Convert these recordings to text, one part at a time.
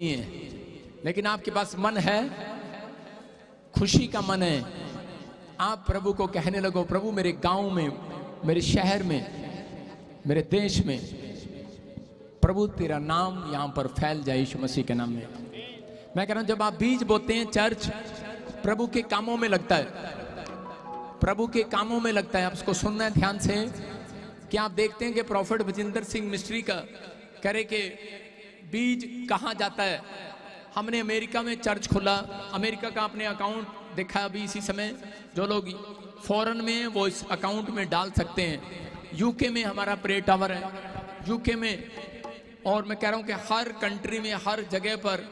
नहीं है, लेकिन आपके पास मन है, खुशी का मन है, आप प्रभु को कहने लगो, प्रभु मेरे गांव में, मेरे शहर में, मेरे देश में प्रभु तेरा नाम यहां पर फैल जाए यीशु मसीह के नाम में। मैं कह रहा हूं जब आप बीज बोते हैं, चर्च प्रभु के कामों में लगता है, प्रभु के कामों में लगता है। आप उसको सुनना है ध्यान से कि आप देखते हैं कि प्रॉफिट बजिंदर सिंह मिस्ट्री का करे कि बीज कहां जाता है। हमने अमेरिका में चर्च खोला, अमेरिका का अपने अकाउंट देखा अभी इसी समय, जो लोग फॉरेन में वो इस अकाउंट में डाल सकते हैं। यूके में हमारा प्रे टावर है, यूके में, और मैं कह रहा हूं कि हर कंट्री में, हर जगह पर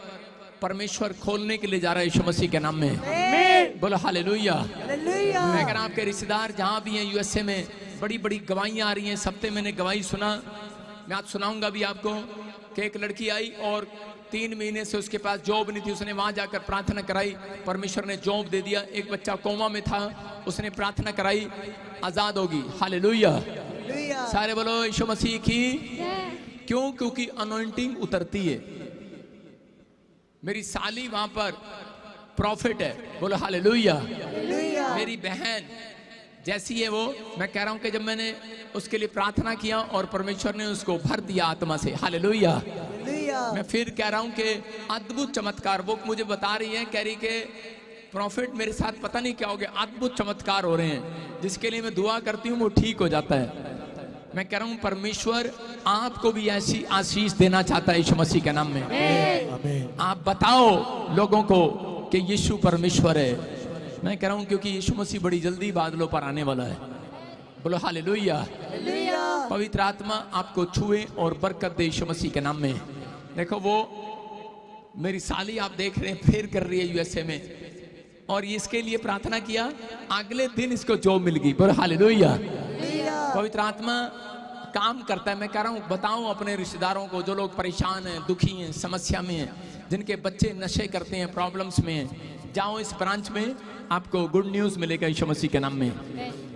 परमेश्वर खोलने के लिए जा रहा है यीशु मसीह के नाम में। बोलो हालेलुया। मैं कह रहा हूं आपके रिश्तेदार जहां भी हैं यूएसए में, बड़ी बड़ी गवाहियां आ रही हैं। इस हफ्ते मैंने गवाही सुना, मैं आज सुनाऊंगा भी आपको, कि एक लड़की आई और 3 महीने से उसके पास जॉब नहीं थी, उसने वहां जाकर प्रार्थना कराई, परमेश्वर ने जॉब दे दिया। एक बच्चा कोमा में था, उसने प्रार्थना कराई, आजाद होगी। हालेलुया। सारे बोलो यीशु मसीह की। क्यों? क्योंकि अनॉइंटिंग उतरती है। मेरी साली वहां पर प्रॉफिट है, बोलो हालेलुया। मेरी बहन जैसी है वो, मैं कह रहा हूं कि जब मैंने उसके लिए प्रार्थना किया और परमेश्वर ने उसको भर दिया आत्मा से, हालेलुया। मैं फिर कह रहा हूं कि अद्भुत चमत्कार, वो मुझे बता रही है, कह रही कि प्रॉफिट मेरे साथ पता नहीं क्या हो गया, अद्भुत चमत्कार हो रहे हैं, जिसके लिए मैं दुआ करती हूँ वो ठीक हो जाता है। मैं कह रहा हूं परमेश्वर आपको भी ऐसी आशीष देना चाहता है यीशु मसीह के नाम में। आमीन। आप बताओ लोगों को कि यीशु परमेश्वर है। मैं कह रहा हूं क्योंकि यीशु मसीह बड़ी जल्दी बादलों पर आने वाला है। बोलो हालेलुया। पवित्र आत्मा आपको छुए और बरकत दे यीशु मसीह के नाम में। देखो वो मेरी साली आप देख रहे हैं फेर कर रही है यूएसए में, और इसके लिए प्रार्थना किया, अगले दिन इसको जॉब मिल गई। बोलो हालेलुया। पवित्र आत्मा काम करता है। मैं कह रहा हूं बताऊं अपने रिश्तेदारों को, जो लोग परेशान हैं, दुखी हैं, समस्या में हैं, जिनके बच्चे नशे करते हैं, प्रॉब्लम्स में हैं, जाओ इस ब्रांच में, आपको गुड न्यूज मिलेगा यीशु मसीह के नाम में।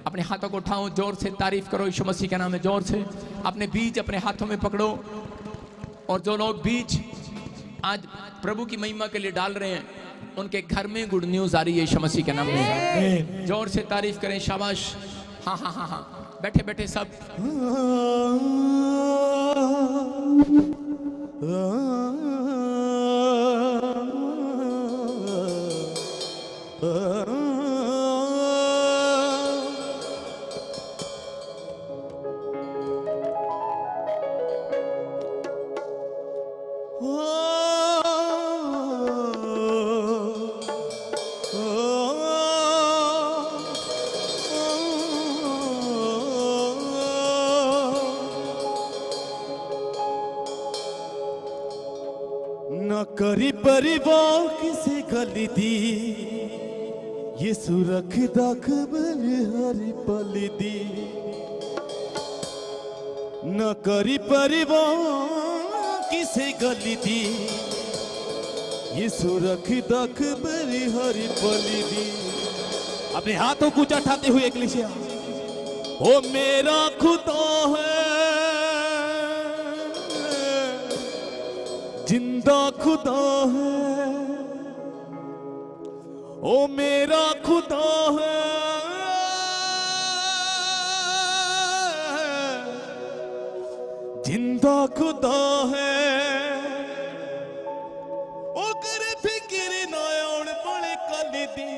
अपने हाथों को उठाओ, जोर से तारीफ करो यीशु मसीह के नाम में, जोर से अपने बीज अपने हाथों में पकड़ो। और जो लोग बीज आज प्रभु की महिमा के लिए डाल रहे हैं, उनके घर में गुड न्यूज आ रही है यीशु मसीह के नाम में। जोर से तारीफ करें, शाबाश। हाँ हाँ हाँ हाँ, बैठे बैठे सब। करी परिवार किसे गली दी, ये सुरख दख हरी पली दी। न करी परिवार किसे गली दी, ये सुरख दख हरी पली दी। अपने हाथों को उठाते हुए इक्लेसिया, ओ मेरा खुदा है, जिंदा खुदा है, ओ मेरा खुदा है, जिंदा खुदा है, ओ करे फिक्र ना आउण बड़े कल दी।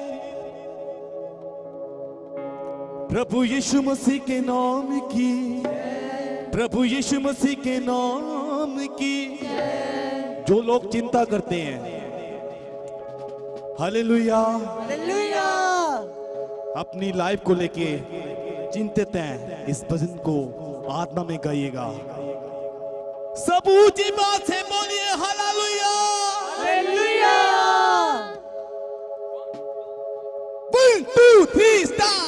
प्रभु यीशु मसीह के नाम की, प्रभु यीशु मसीह के नाम की। जो लोग चिंता करते हैं, हालेलुया, हालेलुया, अपनी लाइफ को लेके चिंतित हैं, इस भजन को आत्मा में गाइएगा। सब ऊंची बात से बोलिए हालेलुया, हालेलुया। 1 2 3 स्टार्ट।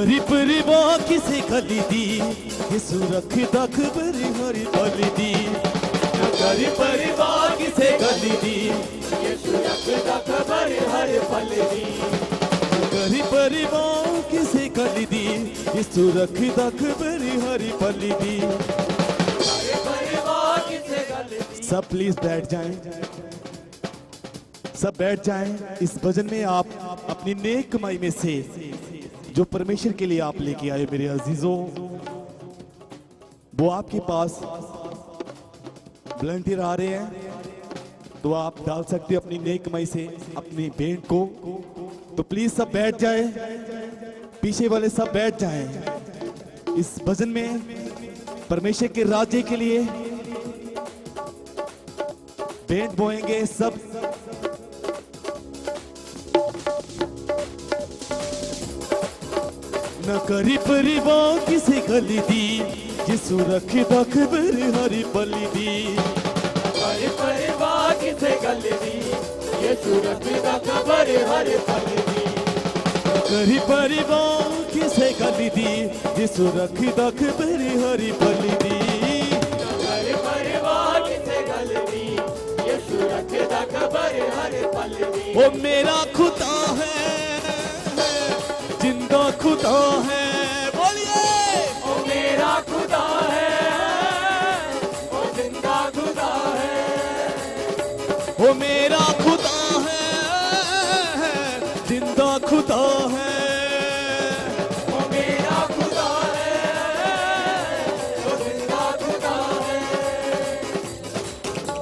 गरीब परिवार किसे गली दी यीशु रखदा खबरी हरी पली दी गरीब परिवार किसे गली दी यीशु रखदा खबरी हरी पली दी गरीब परिवार किसे गली दी यीशु रखदा खबरी हरी पली दी सब प्लीज बैठ जाएं सब बैठ जाएं इस भजन में आप अपनी नेक कमाई में से जो परमेश्वर के लिए आप लेके आए मेरे अजीजों वो आपके पास वॉलंटियर आ रहे हैं तो आप डाल सकते हो अपनी नेक कमाई से अपनी भेंट को तो प्लीज सब बैठ जाए पीछे वाले सब बैठ जाएं इस भजन में परमेश्वर के राज्य के लिए भेंट बोएंगे सब न करी परिवार किसे गली दी यीशु रखदा खबरी हरी पली दी करी परिवार किसे गली दी यीशु रखदा खबरी हरी पली दी करी परिवार किसे गली दी यीशु रखदा खबरी हरी पली दी करी परिवार किसे गली दी यीशु रखदा खबरी हरी पली दी वो मेरा खुदा है जिंदा खुदा है बोलिए ओ मेरा खुदा है ओ जिंदा खुदा है वो मेरा खुदा है जिंदा खुदा है ओ मेरा खुदा है ओ जिंदा खुदा है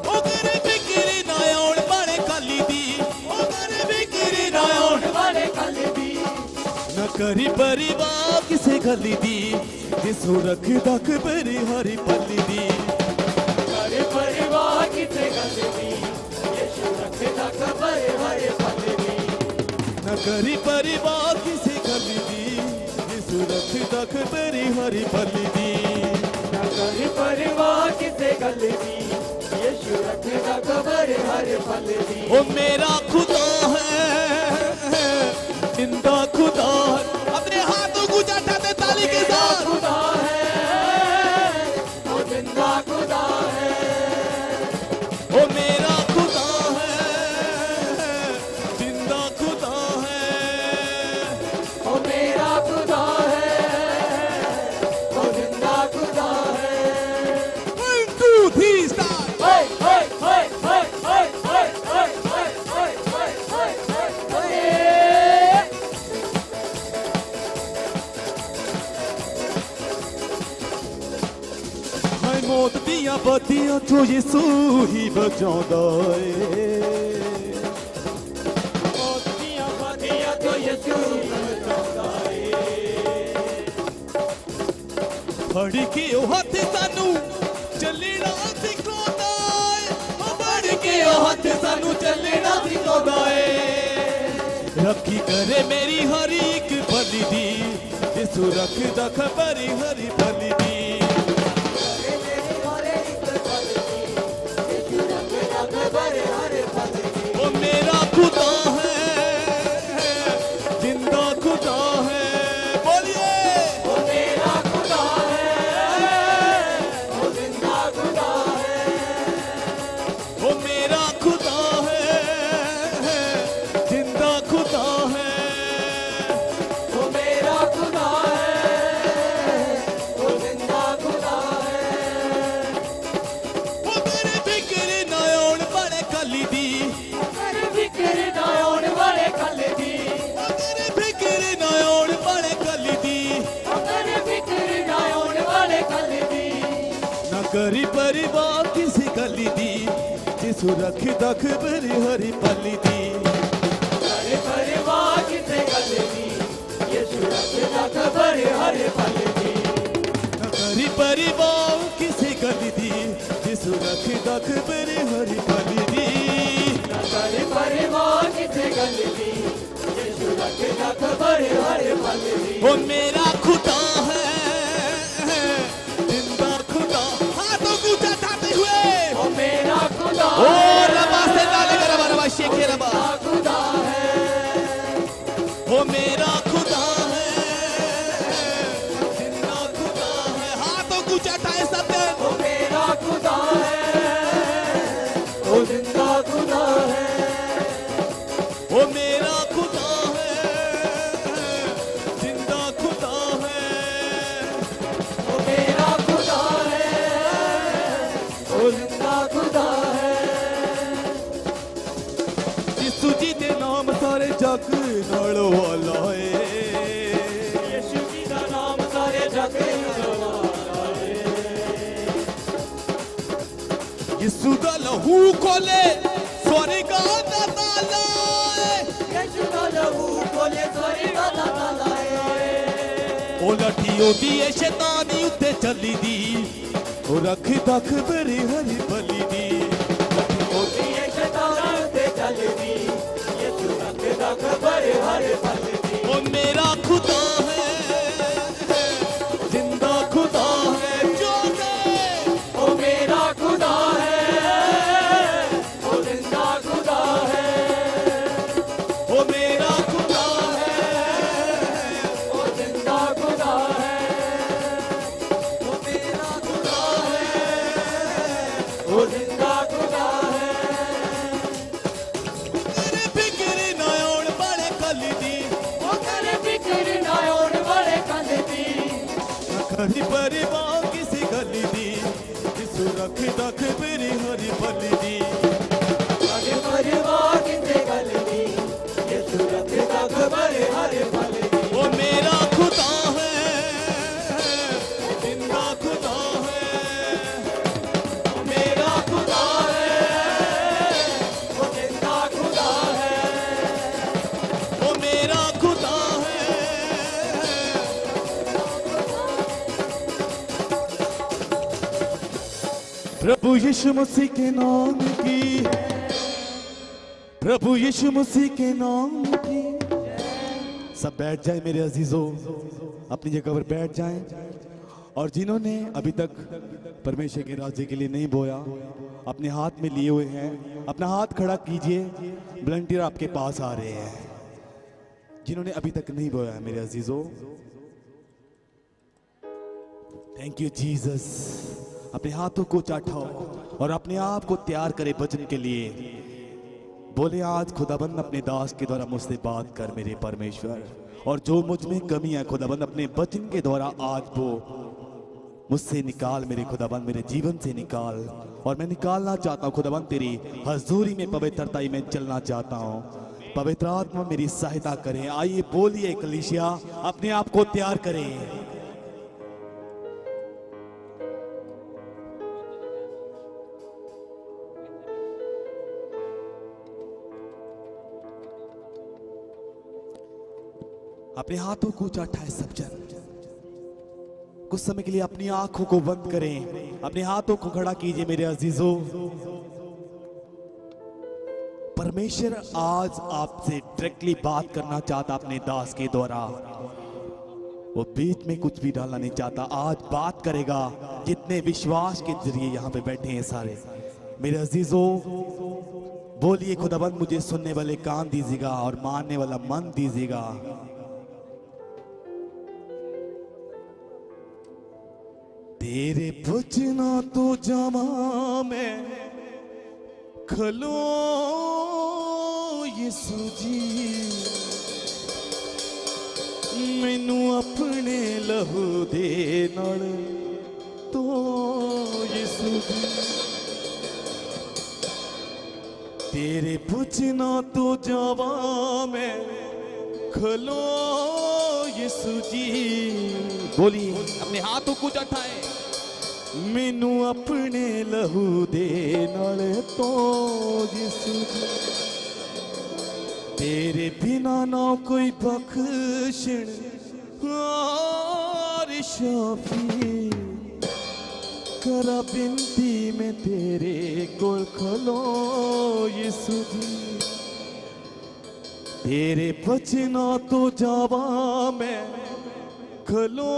ओ करे बिक्री ना आउण बड़े काली दी ओ करे बिक्री ना आउण वाले गली दी न करी परिवार किसे गली दी यीशु रखदा खबरी हरी पली दी करी परिवार किसे गली दी यीशु रखदा खबरी हरी पली दी न करी परिवार किसे गली दी यीशु रखदा खबरी हरी पली दी करी परिवार किसे गली दी यीशु रखदा खबरी हरी पली दी ओ मेरा खुदा है जिंदा खुदा है अपने हाथों को उठाते ताली के साथ खुदा है ओ जिंदा खुदा है ओ मेरा खुदा है जिंदा खुदा है ओ मेरा खुदा है ओ जिंदा खुदा है 1 2 3 स्टार्ट ओए ओए ओए ओए ओए ओए ओए ओए ओए ओए मैं मौत दिया बत्तियां तो यीशु ही बचाਉਂਦਾ ਏ मोतियां बदियां तो यीशु बचाਉਂਦਾ ਏ ਫੜ ਕੇ ਉਹ ਹੱਥ ਸਾਨੂੰ ਚੱਲਣਾ ਸਿਖਾਉਂਦਾ ਏ ਉਹ ਫੜ ਕੇ ਉਹ ਹੱਥ ਸਾਨੂੰ ਚੱਲਣਾ ਸਿਖਾਉਂਦਾ ਏ ਰੱਖੀ ਕਰੇ ਮੇਰੀ ਹਰ ਇੱਕ ਬਲੀ ਦੀ ਯਿਸੂ ਰੱਖਦਾ ਖਬਰੀ ਹਰੀ ਬਲੀ ਦੀ ਉਹ ਮੇਰਾ ਖੁਦਾ ਹੈ ਜਿੰਦਾ ਖੁਦਾ ਹੈ ਬੋਲੀਏ ओ मेरा खुदा है ओ जिंदा खुदा है ਉਹ ਮੇਰਾ ਖੁਦਾ ਹੈ ਜਿੰਦਾ ਖੁਦਾ ਹੈ ओ मेरा खुदा है ओ जिंदा खुदा है ਉਹ ਮੇਰੇ ਫਿਕਰ ਨਾ ਆਉਣ ਬੜੇ ਕੱਲੀ ਦੀ मेरे फिक्र ना होने वाले कल दी ਉਹ ਮੇਰੇ ਫਿਕਰ ਨਾ ਆਉਣ ਬੜੇ ਕੱਲੀ ਦੀ मेरे फिक्र ना होने वाले कल दी ਨਾ ਕਰੀ ਪਰਿਵਾਰ ਕਿਸੇ ਗਲੀ ਦੀ ਜਿਸੂ ਰੱਖਦਾ ਖਬਰ ਹਰੀ ਪਲੀ ਦੀ मेरे परिवार किसे कल दी यीशु रखदा खबर हर पल दी ਨਾ ਕਰੀ ਪਰਿਵਾਰ ਕਿਸੇ ਗਲੀ ਦੀ ਜਿਸੂ ਰੱਖਦਾ ਖਬਰ ਹਰੀ ਪਲੀ ਦੀ मेरे परिवार किसे कल दी यीशु रखदा खबर हर पल दी वो मेरा खुदा है जिंदा खुदा हाथों को उठाते हुए ओ मेरा खुदा ओ रबा से डाले रबा रबा शेखे रबा खुदा है वो मेरा खुदा है वो जिंदा खुदा है। यीशु जी दे नाम सारे जग नाल वाला है। यीशु जी दा नाम सारे जग नाल वाला है। यीशु दा लहू खोले स्वर्ग दा ताला है। यीशु दा लहू खोले स्वर्ग दा ताला है। ओ लठी ओदी है शैतानी उत्ते चली दी, ओ रख दख बरी हरी बली दी। होती है शैतान ते चलदी, यीशु रख दा खबर हर पल दी। ओ मेरा खुदा है, जिंदा खुदा है, जो दे। ओ मेरा खुदा है, ओ जिंदा खुदा है। ओ मेरा खुदा है, ओ जिंदा खुदा है। ओ मेरा खुदा है, ओ जिंदा खुदा है। तेरे फिक्र ना आउण बड़े कल दी, ओ तेरे फिक्र ना होण बड़े कंद दी। ना कहीं परिवार किसी गली दी। यीशु रख दख बरी हरी बली दी। अगे परवाह किसे गल दी, यीशु रख दा खबर हर पल दी। ओ मेरा खुदा है, जिंदा खुदा है। ओ मेरा खुदा है, ओ जिंदा खुदा है। ओ मेरा खुदा है। प्रभु यीशु मसीह के नाम की, प्रभु यीशु मसीह के नाम की। सब बैठ जाए मेरे अजीजों, अपनी जगह पर बैठ जाएं। और जिन्होंने अभी तक परमेश्वर के राज्य के लिए नहीं बोया, अपने हाथ में लिए हुए हैं, अपना हाथ खड़ा कीजिए। वॉलंटियर आपके पास आ रहे हैं। जिन्होंने अभी तक नहीं बोया है मेरे अजीजों, थैंक यू जीसस। अपने हाथों को चाटाओ और अपने आप को तैयार करे वचन के लिए। बोले आज खुदाबंद अपने दास के द्वारा मुझसे बात कर मेरे परमेश्वर, और जो मुझ में कमी है खुदाबंद अपने वचन के द्वारा आज वो मुझसे निकाल मेरे खुदाबंद, मेरे जीवन से निकाल। और मैं निकालना चाहता हूँ खुदाबंद, तेरी हजूरी में पवित्रताई में चलना चाहता हूँ। पवित्र आत्मा मेरी सहायता करें। आइए बोलिए कलीसिया, अपने आप को तैयार करें। अपने हाथों को उठाए सब जन। कुछ समय के लिए अपनी आंखों को बंद करें, अपने हाथों को खड़ा कीजिए मेरे अजीजों। परमेश्वर आज आपसे डायरेक्टली बात करना चाहता अपने दास के द्वारा। वो बीच में कुछ भी डालना नहीं चाहता, आज बात करेगा। जितने विश्वास के जरिए यहाँ पे बैठे हैं सारे मेरे अजीजों, बोलिए खुदाबंद मुझे सुनने वाले कान दीजिएगा और मानने वाला मन दीजिएगा। तेरे बचना तो जमा में खलो यीशु जी, मैनू अपने लहू दे नाल तो यीशु जी। तेरे बचना तो जमा में खलो यीशु जी। बोलिए अपने हाथों को उठाए। मैनू अपने लहू दे नाल तो यीशु जी। तेरे बिना ना कोई बख्शण और शाफी, करा बिनती में तेरे कोल खलो यीशु जी। तेरे बचना तो जावा मैं खलो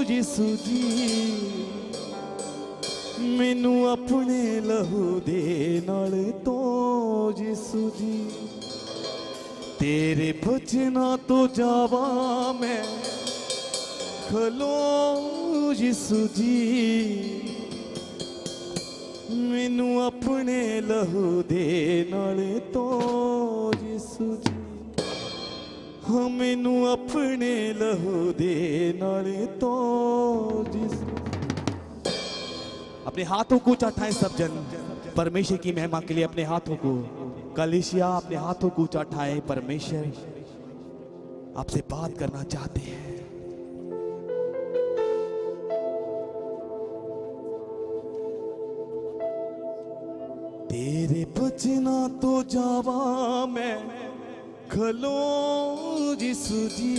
यीशु जी। मैनू अपने लहू दे नाल तो यीशु जी। तेरे बचना तो जावा मैं खलो यीशु जी। मैनू अपने लहू दे नाल तो यीशु जी। हाँ मैनू अपने लहू दे नाल तो यीशु। अपने हाथों को उठाएं सब जन परमेश्वर की महिमा के लिए अपने हाथों को। कलीसिया अपने हाथों को उठाएं, परमेश्वर आपसे बात करना चाहते हैं। तेरे बचना तो जावा मैं खलो जिसू जी,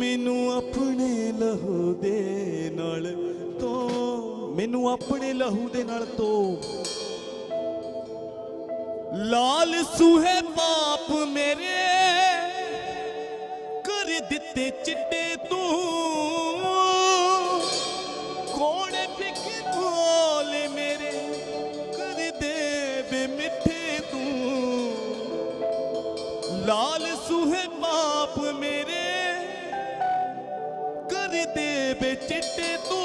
मैनू अपने लहू दे नाल तो, मैनू अपने लहू दे नाल तो लाल सूहे पाप मेरे कर दिते चिट्टे तू, कौन फिक्र बोल मेरे कर दे बे मिठे तू, लाल सूहे पाप मेरे कर दे बे चिट्टे तू,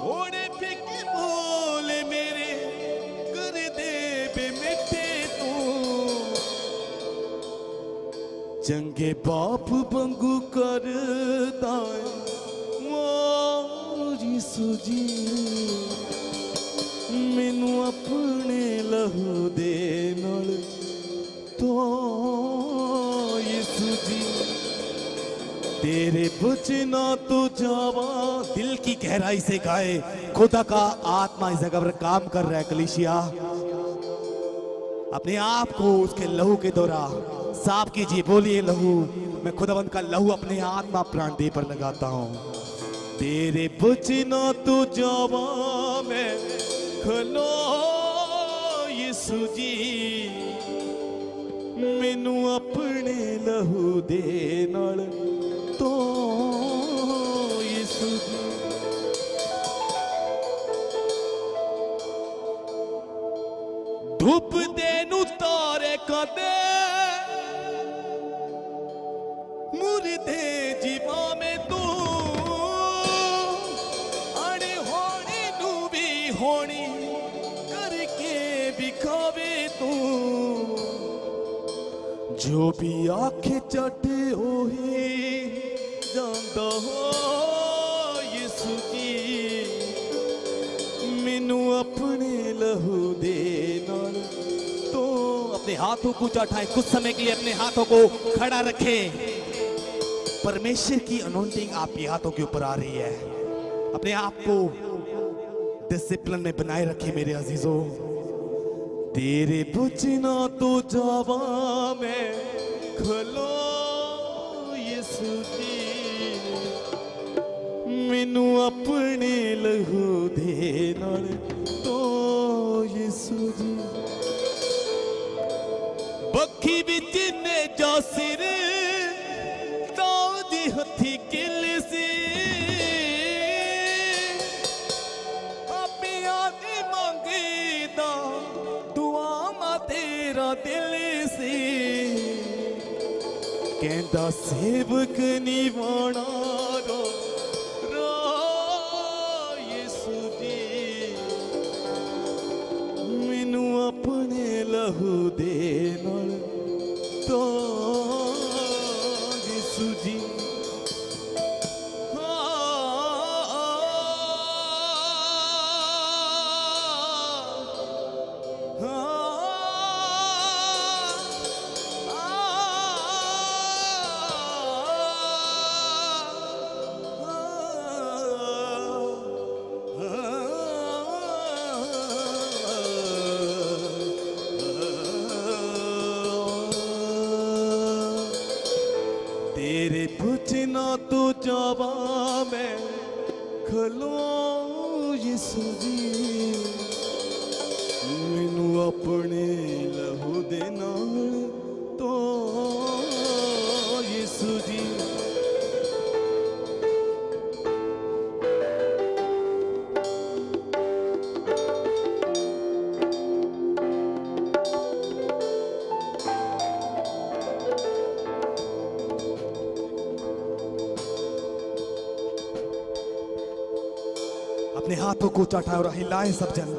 कौन फिक्र बोल मेरे कर दे बे मिठे तू, चंगे बाप बंगू कर दाए मोरी सुजी, मैनू अपने लहू दे नाल तो यीशु जी, तेरे बचना तो जावा। दिल की गहराई से गाए, खुदा का आत्मा इस जगह पर काम कर रहा है। कलीसिया अपने आप को उसके लहू के द्वारा साफ कीजिए। बोलिए लहू, मैं खुदावंद का लहू अपने आत्मा प्राण देह पर लगाता हूं। तेरे बचना तो जावा मैं खलो यीशु जी, मैनू अपने लहू दे नाल तो यीशु जी, धूप देनू तारे कदे मुर्दे जीवा में तू, अड़ी होनी नू भी होनी करके बिखावे तू, जो भी आखे चटे ओही जांदा हो यीशु जी, मैनू अपने लहू दे नाल तो। अपने हाथों को उठाएं, कुछ समय के लिए अपने हाथों को खड़ा रखें। परमेश्वर की अनॉइंटिंग आपके हाथों के ऊपर आ रही है। अपने आप को डिसिप्लिन में बनाए रखें मेरे अजीजों। तेरे बचना तो जावा मैं खलो यीशु जी, मैनू अपने लहू दे नाल तो यीशु जी, बखी विच ने जा सिर ताजी हथी किल सी, आपिया दी मंगीदा दुआ मा तेरा दिल सी, कहंदा सेवक निवाणा रो रो यीशु जी, मैनू अपने लहू दे नाल तो यीशु जी, तेरे बचना तो जावा मैं खलो यीशु जी, मैनू अपने लहू दे नाल तो यीशु जी, अपने हाथों को उठाएं और हिलाएं सब जन।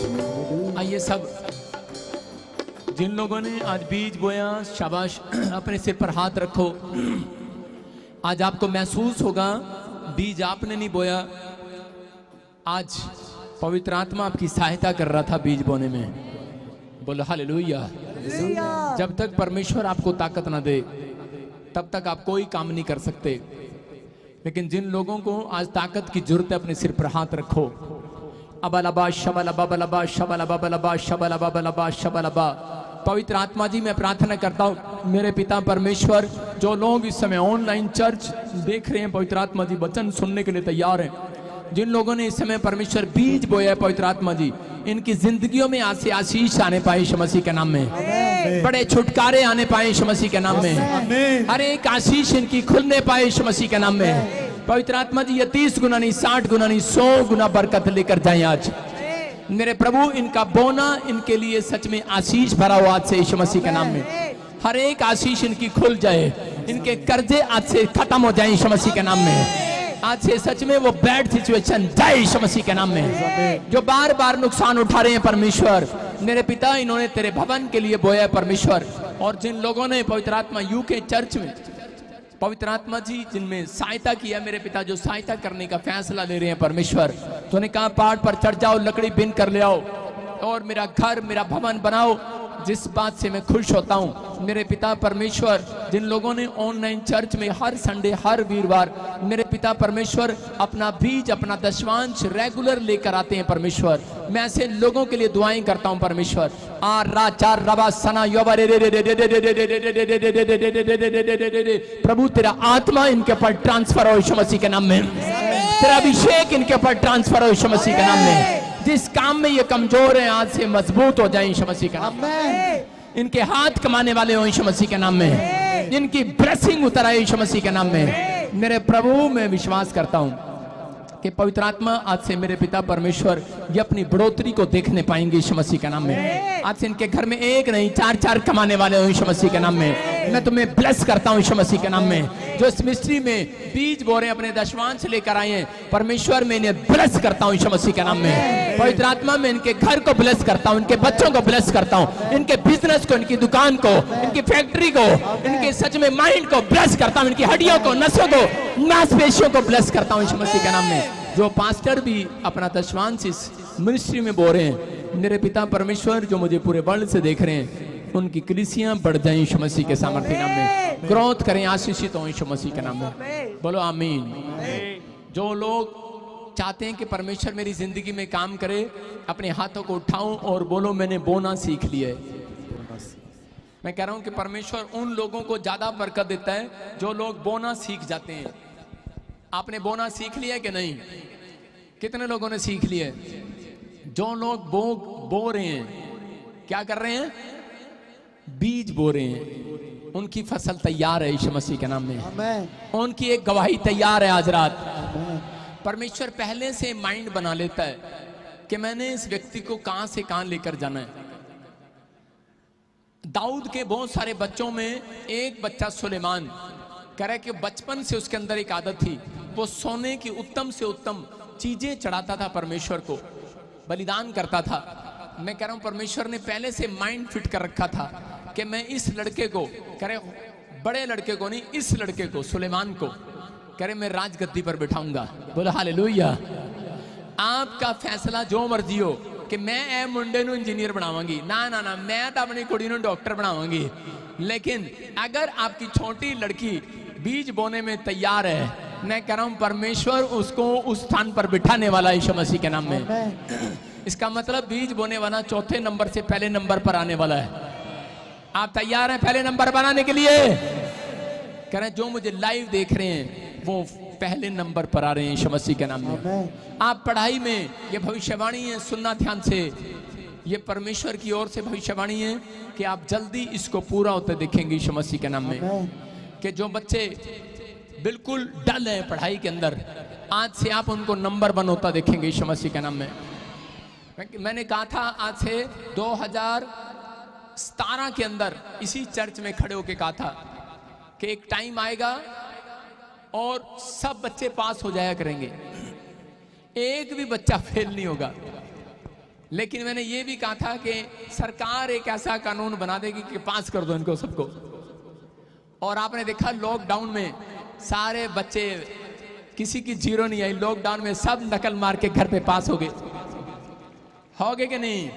आइए सब जिन लोगों ने आज बीज बोया, शाबाश, अपने सिर पर हाथ रखो। आज आपको महसूस होगा बीज आपने नहीं बोया, आज पवित्र आत्मा आपकी सहायता कर रहा था बीज बोने में। बोलो हालेलुया। जब तक परमेश्वर आपको ताकत ना दे तब तक आप कोई काम नहीं कर सकते। लेकिन जिन लोगों को आज ताकत की जरूरत है, अपने सिर पर हाथ रखो। अबलबा शबलबा बलबा शबलबा बलबा शबलबा बलबा शबलबा। पवित्र आत्मा जी, मैं प्रार्थना करता हूँ मेरे पिता परमेश्वर, जो लोग इस समय ऑनलाइन चर्च देख रहे हैं, पवित्र आत्मा जी वचन सुनने के लिए तैयार हैं, जिन लोगों ने इस समय परमेश्वर बीज बोया है, पवित्र आत्मा जी इनकी जिंदगियों में आज से आशीष आने पाए यीशु मसीह के नाम में। बड़े छुटकारे आने पाए यीशु मसीह के नाम में। हर एक आशीष इनकी खुलने पाए यीशु मसीह के नाम में। पवित्र आत्मा जी ये 30 गुना नहीं, 60 गुना नहीं, 100 गुना बरकत लेकर जाए आज। मेरे प्रभु इनका बोना इनके लिए सच में आशीष भरा हुआ आज से यीशु मसीह के नाम में। हर एक आशीष इनकी खुल जाए, इनके कर्जे आज से खत्म हो जाए यीशु मसीह के नाम में। आज से सच में वो बैड सिचुएशन जाए यीशु मसीह के नाम में। जो बार बार नुकसान उठा रहे हैं परमेश्वर, मेरे पिता इन्होंने तेरे भवन के लिए बोया परमेश्वर। और जिन लोगों ने पवित्र आत्मा यूके चर्च में पवित्र आत्मा जी जिनमें सहायता किया, मेरे पिता जो सहायता करने का फैसला ले रहे हैं परमेश्वर, तो ने कहा पहाड़ पर चढ़ जाओ, लकड़ी बिन कर ले आओ और मेरा घर, मेरा भवन बनाओ। जिस बात से मैं खुश होता हूँ मेरे पिता परमेश्वर, जिन लोगों ने ऑनलाइन चर्च में हर संडे, हर वीरवार मेरे पिता परमेश्वर अपना बीज, अपना दशवांश रेगुलर लेकर आते हैं परमेश्वर, मैं ऐसे लोगों के लिए दुआएं करता हूं परमेश्वर। प्रभु तेरा आत्मा इनके ऊपर ट्रांसफर हो यीशु मसीह के नाम में। तेरा अभिषेक इनके ऊपर ट्रांसफर हो यीशु मसीह के नाम में। जिस काम में ये कमजोर हैं आज से मजबूत हो जाए यीशु मसीह के नाम में। इनके हाथ कमाने वाले हो यीशु मसीह के नाम में। इनकी ब्लेसिंग उतर आए यीशु मसीह के नाम में। मेरे प्रभु मैं विश्वास करता हूं कि पवित्र आत्मा आज से मेरे पिता परमेश्वर ये अपनी बढ़ोतरी को देखने पाएंगे यीशु मसीह के नाम में। आज से इनके घर में एक नहीं 4-4 कमाने वाले हो यीशु मसीह के नाम में। मैं तुम्हें ब्लेस करता हूं यीशु मसीह के नाम में। जो इस मिस्ट्री में बीज बो रहे अपने दशवांश लेकर आए हैं परमेश्वर, मैं इन्हें ब्लेस करता हूं यीशु मसीह के नाम में। पवित्र आत्मा में इनके घर को ब्लेस करता हूं, इनके बच्चों को ब्लेस करता हूं, इनके बिजनेस को, इनकी दुकान को, इनकी फैक्ट्री को, इनके सच में माइंड को ब्लेस करता हूं, इनकी हड्डियों को, नसों को, मांसपेशियों को ब्लेस करता हूं यीशु मसीह के नाम में। जो पास्टर भी अपना दशवांश इस मिनिस्ट्री में बो रहे हैं, मेरे पिता परमेश्वर जो मुझे पूरे वर्ल्ड से देख रहे हैं, उनकी कलीसियां बढ़ जाएं यीशु मसीह के सामर्थ्य नाम में। ग्रोथ करें, आशीषित हो यीशु मसीह के नाम में। बोलो आमीन। जो लोग चाहते हैं कि परमेश्वर मेरी जिंदगी में काम करे, अपने हाथों को उठाओ और बोलो मैंने बोना सीख लिया है। मैं कह रहा हूं कि परमेश्वर उन लोगों को ज्यादा बरकत देता है जो लोग बोना सीख जाते हैं। आपने बोना सीख लिया कि नहीं? कितने लोगों ने सीख लिया? जो लोग बो रहे हैं, क्या कर रहे हैं? बीज बो रहे हैं, उनकी फसल तैयार है यीशु मसीह के नाम में। उनकी एक गवाही तैयार है आज रात। परमेश्वर पहले से माइंड बना लेता है कि मैंने इस व्यक्ति को कहां से कहां लेकर जाना है। दाऊद के बहुत सारे बच्चों में एक बच्चा सुलेमान कह रहा है कि बचपन से उसके अंदर एक आदत थी, वो सोने की उत्तम से उत्तम चीजें चढ़ाता था परमेश्वर को, बलिदान करता था। मैं कह रहा हूं परमेश्वर ने पहले से माइंड फिट कर रखा था कि मैं इस लड़के को, कह रहे बड़े लड़के को नहीं, इस लड़के को, सुलेमान को, कह रहे मैं राजगद्दी पर बिठाऊंगा। बोला हालेलुया। आपका फैसला जो मर्जी हो कि मैं ए मुंडे नूं इंजीनियर बनावांगी, ना ना ना, मैं तो अपनी कुड़ी नूं डॉक्टर बनावांगी। लेकिन अगर आपकी छोटी लड़की बीज बोने में तैयार है, मैं कह रहा हूं परमेश्वर उसको उस स्थान पर बिठाने वाला यीशु मसीह के नाम में। इसका मतलब बीज बोने वाला चौथे नंबर से पहले नंबर पर आने वाला है। आप तैयार हैं पहले नंबर बनाने के लिए? कह रहे हैं जो मुझे लाइव देख रहे हैं वो पहले नंबर पर आ रहे हैं यीशु मसीह के नाम में। आप पढ़ाई में, ये भविष्यवाणी है, सुनना ध्यान से, ये परमेश्वर की ओर से भविष्यवाणी है कि आप जल्दी इसको पूरा होते देखेंगे यीशु मसीह के नाम में। कि जो बच्चे बिल्कुल डल हैं पढ़ाई के अंदर, आज से आप उनको नंबर 1 होता देखेंगे यीशु मसीह के नाम में। मैंने कहा था आज से 2017 के अंदर इसी चर्च में खड़े होकर कहा था कि एक टाइम आएगा और सब बच्चे पास हो जाया करेंगे, एक भी बच्चा फेल नहीं होगा। लेकिन मैंने ये भी कहा था कि सरकार एक ऐसा कानून बना देगी कि पास कर दो इनको सबको। और आपने देखा लॉकडाउन में सारे बच्चे, किसी की जीरो नहीं आई, लॉकडाउन में सब नकल मार के घर पे पास हो गए कि नहीं?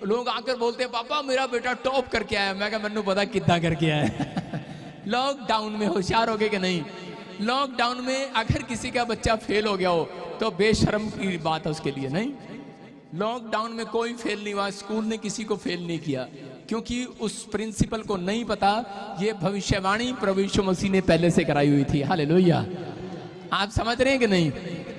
लोग आकर बोलते हैं पापा मेरा बेटा टॉप करके आया। मैं कहा मैनू पता कितना करके आया है। लॉकडाउन में होशियार हो गए कि नहीं? लॉकडाउन में अगर किसी का बच्चा फेल हो गया हो तो बेशर्म की बात है उसके लिए। नहीं, लॉकडाउन में कोई फेल नहीं हुआ, स्कूल ने किसी को फेल नहीं किया, क्योंकि उस प्रिंसिपल को नहीं पता ये भविष्यवाणी प्रभु यीशु मसीह ने पहले से कराई हुई थी। हालेलुया, आप समझ रहे हैं कि नहीं?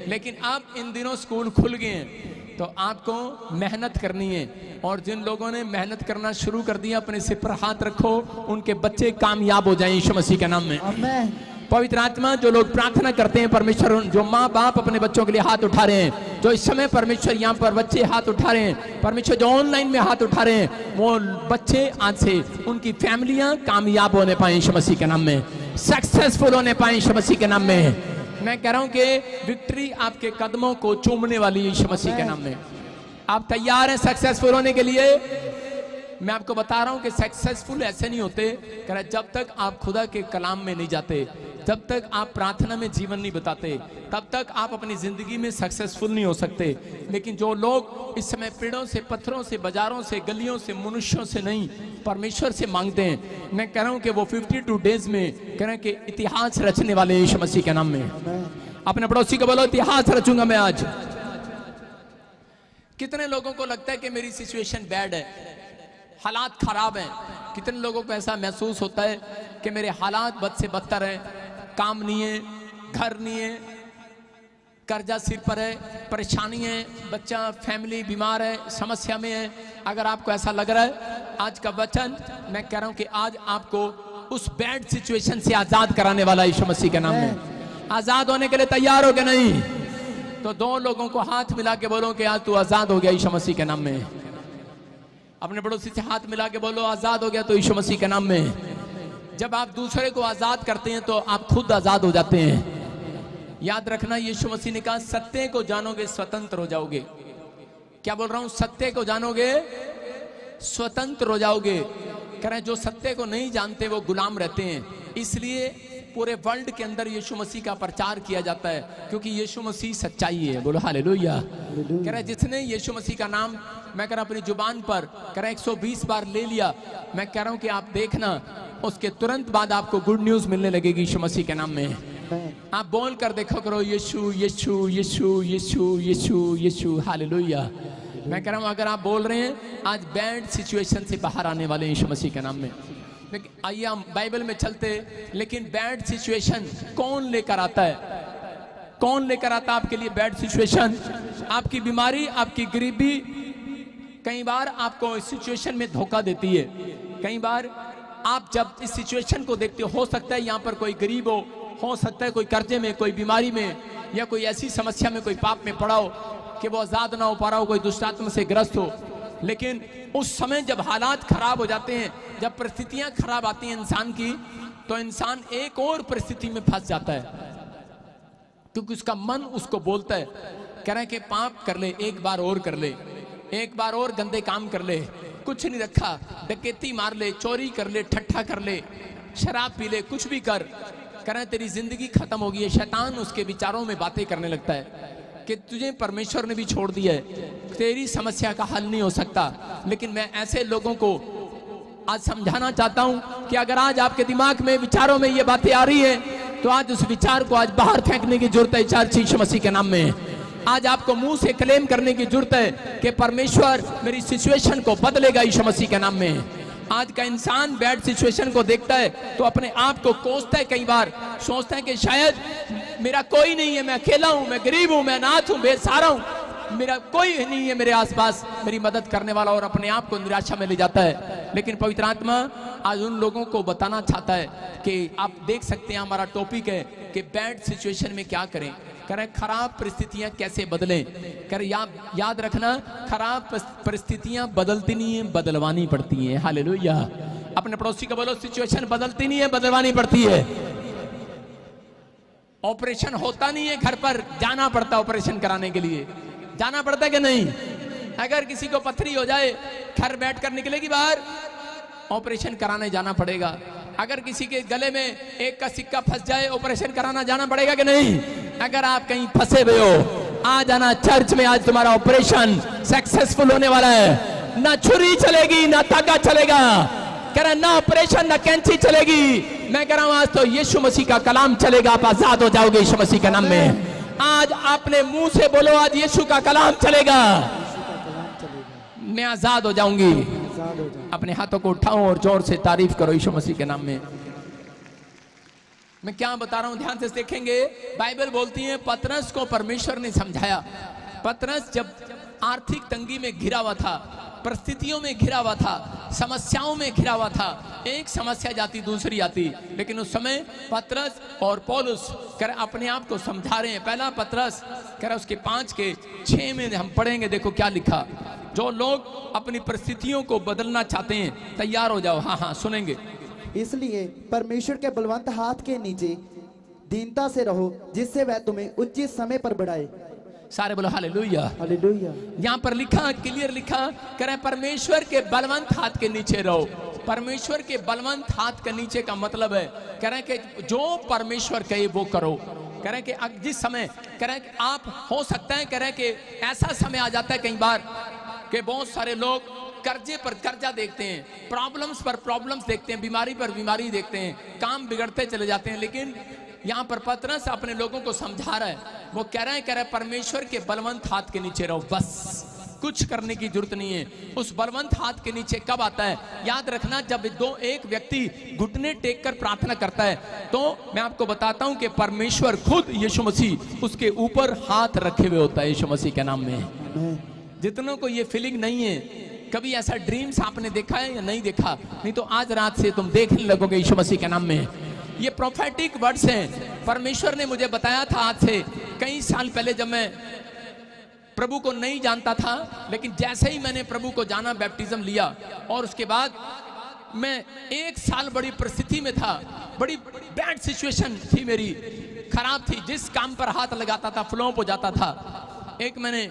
लेकिन अब इन दिनों स्कूल खुल गए हैं तो आपको मेहनत करनी है। और जिन लोगों ने मेहनत करना शुरू कर दिया अपने सिर पर हाथ रखो, उनके बच्चे कामयाब हो जाएं यीशु मसीह के नाम में। आमीन। पवित्र आत्मा, जो लोग प्रार्थना करते हैं परमेश्वर, जो माँ बाप अपने बच्चों के लिए हाथ उठा रहे हैं, जो इस समय परमेश्वर यहाँ पर बच्चे हाथ उठा रहे हैं, परमेश्वर जो ऑनलाइन में हाथ उठा रहे हैं, वो बच्चे आज से उनकी फैमिलियां कामयाब होने पाए यीशु मसीह के नाम में, सक्सेसफुल होने पाए यीशु मसीह के नाम में। मैं कह रहा हूं कि विक्ट्री आपके कदमों को चूमने वाली यीशु मसीह के नाम में। आप तैयार हैं सक्सेसफुल होने के लिए? मैं आपको बता रहा हूं कि सक्सेसफुल ऐसे नहीं होते जब तक आप खुदा के कलाम में नहीं जाते, जब तक आप प्रार्थना में जीवन नहीं बताते, तब तक आप अपनी जिंदगी में सक्सेसफुल नहीं हो सकते। लेकिन जो लोग इस समय पेड़ों से, पत्थरों से, बाजारों से, गलियों से, मनुष्यों से नहीं, परमेश्वर से मांगते हैं, मैं कह रहा हूं कि वो 52 डेज में कह रहे हैं कि इतिहास रचने वाले यीशु मसीह के नाम में। अपने पड़ोसी को बोलो इतिहास रचूंगा मैं आज। कितने लोगों को लगता है कि मेरी सिचुएशन बैड है, हालात खराब हैं? कितने लोगों को ऐसा महसूस होता है कि मेरे हालात बद से बदतर है, काम नहीं है, घर नहीं है, कर्जा सिर पर है, परेशानी है, बच्चा फैमिली बीमार है, समस्या में है। अगर आपको ऐसा लग रहा है, आज का वचन मैं कह रहा हूं कि आज आपको उस बैड सिचुएशन से आजाद कराने वाला यीशु मसीह के नाम में। आजाद होने के लिए तैयार हो गए? नहीं तो दो लोगों को हाथ मिला के बोलो कि आज तू आजाद हो गया यीशु मसीह के नाम में। अपने पड़ोसी से हाथ मिला के बोलो आजाद हो गया तो यीशु मसीह के नाम में। जब आप दूसरे को आजाद करते हैं तो आप खुद आजाद हो जाते हैं। याद रखना, यीशु मसीह ने कहा सत्य को जानोगे स्वतंत्र हो जाओगे। क्या बोल रहा हूं? सत्य को जानोगे स्वतंत्र हो जाओगे। कह रहे हैं जो सत्य को नहीं जानते वो गुलाम रहते हैं। इसलिए पूरे वर्ल्ड के अंदर यीशु मसीह का प्रचार किया जाता है, क्योंकि यीशु मसीह सच्चाई है। बोलो हालेलुया। कह रहे हैं जिसने यीशु मसीह का नाम मैं कह रहा अपनी जुबान पर कह रहा 120 बार ले लिया, मैं कह रहा हूं कि आप देखना उसके तुरंत बाद आपको गुड न्यूज मिलने लगेगी यीशु मसीह के नाम में। आप बोल कर देखो करो यीशु यीशु यीशु यीशु यीशु यीशु हालेलुया। मैं कह रहा हूं अगर आप बोल रहे हैं आज बैड सिचुएशन से बाहर आने वाले यीशु मसीह के नाम में। लेकिन आइए हम बाइबल में चलते। लेकिन बैड सिचुएशन कौन लेकर आता है? कौन लेकर आता है आपके लिए बैड सिचुएशन? आपकी बीमारी, आपकी गरीबी कई बार आपको इस सिचुएशन में धोखा देती है। कई बार आप जब इस सिचुएशन को देखते हो सकता है यहाँ पर कोई गरीब हो सकता है कोई कर्जे में, कोई बीमारी में, या कोई ऐसी समस्या में, कोई पाप में पड़ा हो कि वो आजाद ना हो पा रहा हो, कोई दुष्टात्मा से ग्रस्त हो। लेकिन उस समय जब हालात खराब हो जाते हैं, जब परिस्थितियां खराब आती हैं इंसान की, तो इंसान एक और परिस्थिति में फंस जाता है, क्योंकि उसका मन उसको बोलता है, कह रहा है कि पाप कर ले, एक बार और कर ले, एक बार और गंदे काम कर ले, कुछ नहीं रखा, डकैती मार ले, चोरी कर ले, ठट्ठा कर ले, शराब पी ले, कुछ भी कर, कह रहा है तेरी जिंदगी खत्म होगी। शैतान उसके विचारों में बातें करने लगता है कि तुझे परमेश्वर ने भी छोड़ दिया है, तेरी समस्या का हल नहीं हो सकता। लेकिन मैं ऐसे लोगों को आज समझाना चाहता हूं कि अगर आज आपके दिमाग में, विचारों में ये बातें आ रही है, तो आज उस विचार को आज बाहर फेंकने की जरूरत है चार यीशु मसीह के नाम में। आज आपको मुंह से क्लेम करने की जरूरत है कि परमेश्वर मेरी सिचुएशन को बदलेगा यीशु मसीह के नाम में। आज का इंसान बैड सिचुएशन को देखता है तो अपने आप को कोसता है, कई बार सोचता है कि शायद मेरा कोई नहीं है, मैं अकेला हूं, मैं गरीब हूं, मैं अनाथ हूं, बेसहारा हूं, मेरा कोई नहीं है मेरे आसपास मेरी मदद करने वाला, और अपने आप को निराशा में ले जाता है। लेकिन पवित्र आत्मा आज उन लोगों को बताना चाहता है कि आप देख सकते हैं, हमारा टॉपिक है कि बैड सिचुएशन में क्या करें। करें खराब परिस्थितियां कैसे बदलें। करें याद रखना, खराब परिस्थितियां बदलती नहीं है, बदलवानी पड़ती हैं। हालेलुया। अपने पड़ोसी को बोलो सिचुएशन बदलती नहीं है, बदलवानी पड़ती है। ऑपरेशन होता नहीं है घर पर, जाना पड़ता है ऑपरेशन कराने के लिए, जाना पड़ता है कि नहीं? अगर किसी को पथरी हो जाए, घर बैठकर निकलेगी बाहर, ऑपरेशन कराने जाना पड़ेगा। अगर किसी के गले में एक का सिक्का फंस जाए, ऑपरेशन कराना जाना पड़ेगा कि नहीं? अगर आप कहीं फंसे हुए हो, आ जाना चर्च में, आज तुम्हारा ऑपरेशन सक्सेसफुल होने वाला है। ना छुरी चलेगी, ना धागा चलेगा, कह रहा ना ऑपरेशन, ना कैंची चलेगी। मैं कह रहा हूं आज तो यीशु मसीह का कलाम चलेगा, आप आजाद हो जाओगे यीशु मसीह के नाम में। आज अपने मुंह से बोलो, आज यीशु का कलाम चलेगा, मैं आजाद हो जाऊंगी। अपने हाथों को उठाओ और जोर से तारीफ करो यीशु मसीह के नाम में। मैं क्या बता रहा हूं, ध्यान से देखेंगे। बाइबल बोलती है पतरस को परमेश्वर ने समझाया। पतरस जब आर्थिक तंगी में घिरा हुआ था, परिस्थितियों में घिरा हुआ था, समस्याओं में घिरा हुआ था, एक समस्या जाती दूसरी आती, लेकिन उस समय पतरस और पौलुस कर अपने आप को समझा रहे हैं। पहला पतरस कर उसके 5:6 में हम पढ़ेंगे, देखो क्या लिखा। जो लोग अपनी परिस्थितियों को बदलना चाहते हैं, तैयार हो जाओ। हाँ सुनेंगे। इसलिए परमेश्वर के बलवंत हाथ के नीचे दीनता से रहो, जिससे वह तुम्हें उचित समय पर बढ़ाए। सारे बोलो हालेलुया। हालेलुया। यहाँ पर लिखा, क्लियर लिखा, कह रहे परमेश्वर के बलवंत हाथ के नीचे रहो। परमेश्वर के बलवंत हाथ के नीचे का मतलब है, कह रहे कि जो परमेश्वर कहे वो करो। कह रहे कि जिस समय, कह रहे कि आप हो सकता है, कह रहे कि ऐसा समय आ जाता है कई बार कि बहुत सारे लोग कर्जे पर कर्जा देखते हैं, प्रॉब्लम्स पर प्रॉब्लम्स देखते हैं, बीमारी पर बीमारी देखते हैं, काम बिगड़ते चले जाते हैं। लेकिन यहाँ पर पतरस अपने लोगों को समझा रहा है, वो कह रहा है परमेश्वर के बलवंत हाथ के नीचे रहो, बस कुछ करने की जरूरत नहीं है। उस बलवंत हाथ के नीचे कब आता है? याद रखना, जब एक व्यक्ति घुटने टेक कर प्रार्थना करता है, तो मैं आपको बताता हूं कि परमेश्वर खुद यीशु मसीह उसके ऊपर हाथ रखे हुए होता है यीशु मसीह के नाम में। जितनों को ये फीलिंग नहीं है, कभी ऐसा ड्रीम्स आपने देखा है या नहीं देखा? नहीं तो आज रात से तुम देखने लगोगे यीशु मसीह के नाम में। ये प्रोफेटिक वर्ड्स हैं। परमेश्वर ने मुझे बताया था आज से कई साल पहले, जब मैं प्रभु को नहीं जानता था, लेकिन जैसे ही मैंने प्रभु को जाना, बैप्टिज्म लिया, और उसके बाद मैं 1 साल बड़ी परिस्थिति में था, बड़ी बैड सिचुएशन थी मेरी, खराब थी। जिस काम पर हाथ लगाता था फ्लॉप हो जाता था। एक मैंने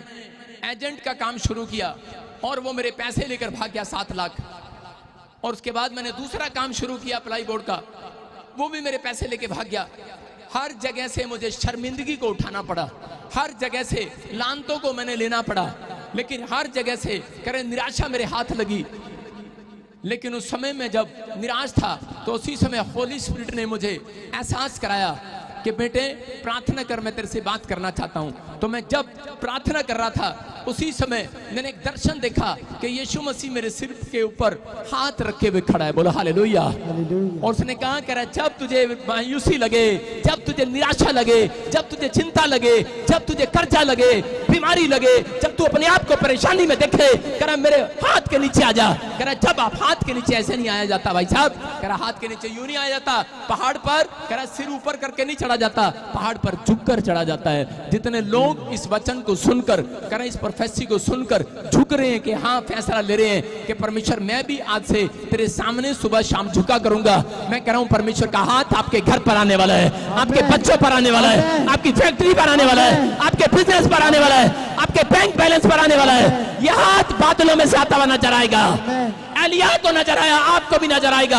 एजेंट का काम शुरू किया और वो मेरे पैसे लेकर भाग गया 7 लाख। और उसके बाद मैंने दूसरा काम शुरू किया प्लाई बोर्ड का, वो भी मेरे पैसे लेके भाग गया। हर जगह से मुझे शर्मिंदगी को उठाना पड़ा, हर जगह से लानतों को मैंने लेना पड़ा, लेकिन हर जगह से करे निराशा मेरे हाथ लगी। लेकिन उस समय में जब निराश था, तो उसी समय होली स्पिरिट ने मुझे एहसास कराया कि बेटे प्रार्थना कर, मैं तेरे से बात करना चाहता हूं। तो मैं जब प्रार्थना कर रहा था, उसी समय मैंने एक दर्शन देखा कि यीशु मसीह मेरे सिर के ऊपर हाथ रखे हुए खड़ा है। बोलो हालेलुया। और उसने कहा, कह रहा जब तुझे मायूसी लगे, जब तुझे निराशा लगे, जब तुझे चिंता लगे, जब तुझे कर्जा लगे, बीमारी लगे, जब तू अपने आप को परेशानी में देखे, कह रहा मेरे हाथ के नीचे आ जा। कह रहा जब आप हाथ के नीचे ऐसे नहीं आया जाता भाई साहब, कह रहा हाथ के नीचे यूं नहीं आया जाता, पहाड़ पर कह रहा सिर ऊपर करके नहीं चढ़ा जाता, पहाड़ पर झुककर चढ़ा जाता है। जितने लोग इस वचन को सुनकर, कह रहा इस प्रोफेसी को सुनकर झुक रहे हैं कि हाँ फैसला ले रहे हैं कि परमेश्वर मैं भी आज से तेरे सामने सुबह शाम झुका करूंगा। मैं कह रहा हूं परमेश्वर का हाथ आपके घर पर आने वाला है, आपके बच्चों पर आने वाला है, आपकी फैक्ट्री पर आने वाला है, आपके बिजनेस पर आने वाला है, आपके बैंक बैलेंस पर आने वाला है। यह हाथ बादलों में से आता हुआ नजर आएगा। एलिया को नजर आया, आपको भी नजर आएगा।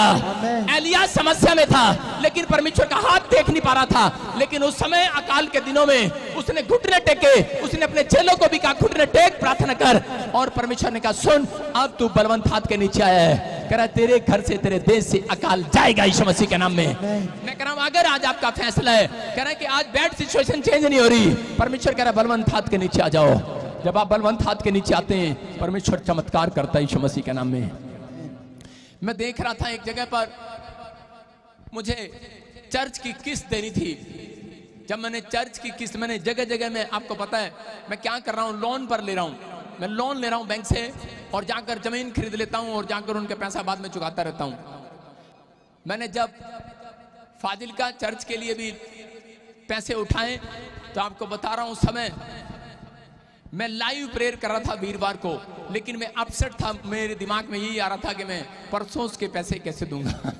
एलिया समस्या में था, लेकिन परमेश्वर का हाथ देख नहीं पा रहा था। लेकिन उस समय अकाल के दिनों में उसने घुटने टेके, उसने अपने चेलों को भी कहा घुटने टेक प्रार्थना कर, और परमेश्वर ने कहा सुन अब तू बलवंत हाथ के नीचे आया है। कह रहा तेरे घर से, तेरे देश से अकाल जाएगा यीशु मसीह के नाम में। मैं कह रहा हूं अगर आज आपका फैसला है, कह रहा है कि आज बैड सिचुएशन चेंज नहीं हो रही, परमेश्वर कह रहा है बलवंत हाथ के नीचे आ जाओ। जब आप बलवंत हाथ के नीचे आते हैं, परमेश्वर चमत्कार करता है यीशु मसीह के नाम में। मैं देख रहा था एक जगह पर मुझे चर्च की किस्त देनी थी। जब मैंने चर्च की किस्त, मैंने जगह जगह में, आपको पता है मैं क्या कर रहा हूँ, लोन पर ले रहा हूँ। मैं लोन ले रहा हूँ बैंक से, और जाकर जमीन खरीद लेता हूँ और जाकर उनके पैसा बाद में चुकाता रहता हूँ। मैंने जब फाजिलका चर्च के लिए भी पैसे उठाए, तो आपको बता रहा हूँ उस समय मैं लाइव प्रेयर कर रहा था वीरवार को, लेकिन मैं अपसेट था। मेरे दिमाग में यही आ रहा था कि मैं परसों उसके पैसे कैसे दूंगा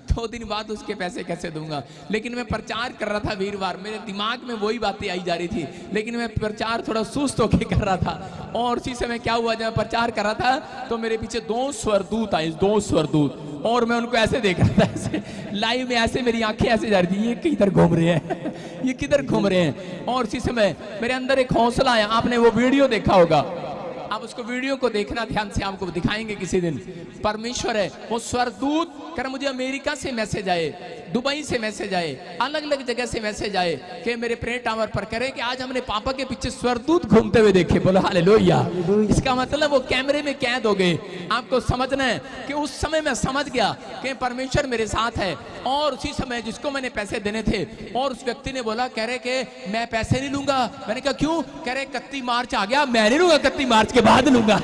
2 दिन बाद उसके पैसे कैसे दूंगा। लेकिन मैं प्रचार कर रहा था वीरवार, मेरे दिमाग में वही बातें आई जा रही थी, लेकिन मैं प्रचार थोड़ा सुस्त होके कर रहा था। और उसी समय क्या हुआ, जब मैं प्रचार कर रहा था तो मेरे पीछे 2 स्वर्गदूत आए, 2 स्वर्गदूत, और मैं उनको ऐसे देख रहा था, ऐसे लाइव में, ऐसे मेरी आंखें ऐसे जा रही थी, ये किधर घूम रहे हैं ये किधर घूम रहे हैं। और उसी समय मेरे अंदर एक हौसला आया। आपने वो वीडियो देखा होगा, आप उसको वीडियो को देखना ध्यान से, आपको दिखाएंगे किसी दिन। परमेश्वर है वो स्वर्गदूत कर, मुझे अमेरिका से मैसेज आए, दुबई से मैसेज आए, अलग अलग जगह से मैसेज आए कि मेरे प्रेयर टावर पर करे कि आज हमने पापा के पीछे स्वर्गदूत घूमते हुए देखे। बोलो हालेलुया। इसका मतलब वो कैमरे में कैद हो गए। आपको समझना है कि उस समय मैं समझ गया कि परमेश्वर मेरे साथ है। और उसी समय जिसको मैंने पैसे देने थे, और उस व्यक्ति ने बोला, कह रहे कि मैं पैसे नहीं लूंगा। मैंने कहा क्यों? कह रहे 31 मार्च आ गया, मैं नहीं लूंगा, 31 मार्च के बाद लूंगा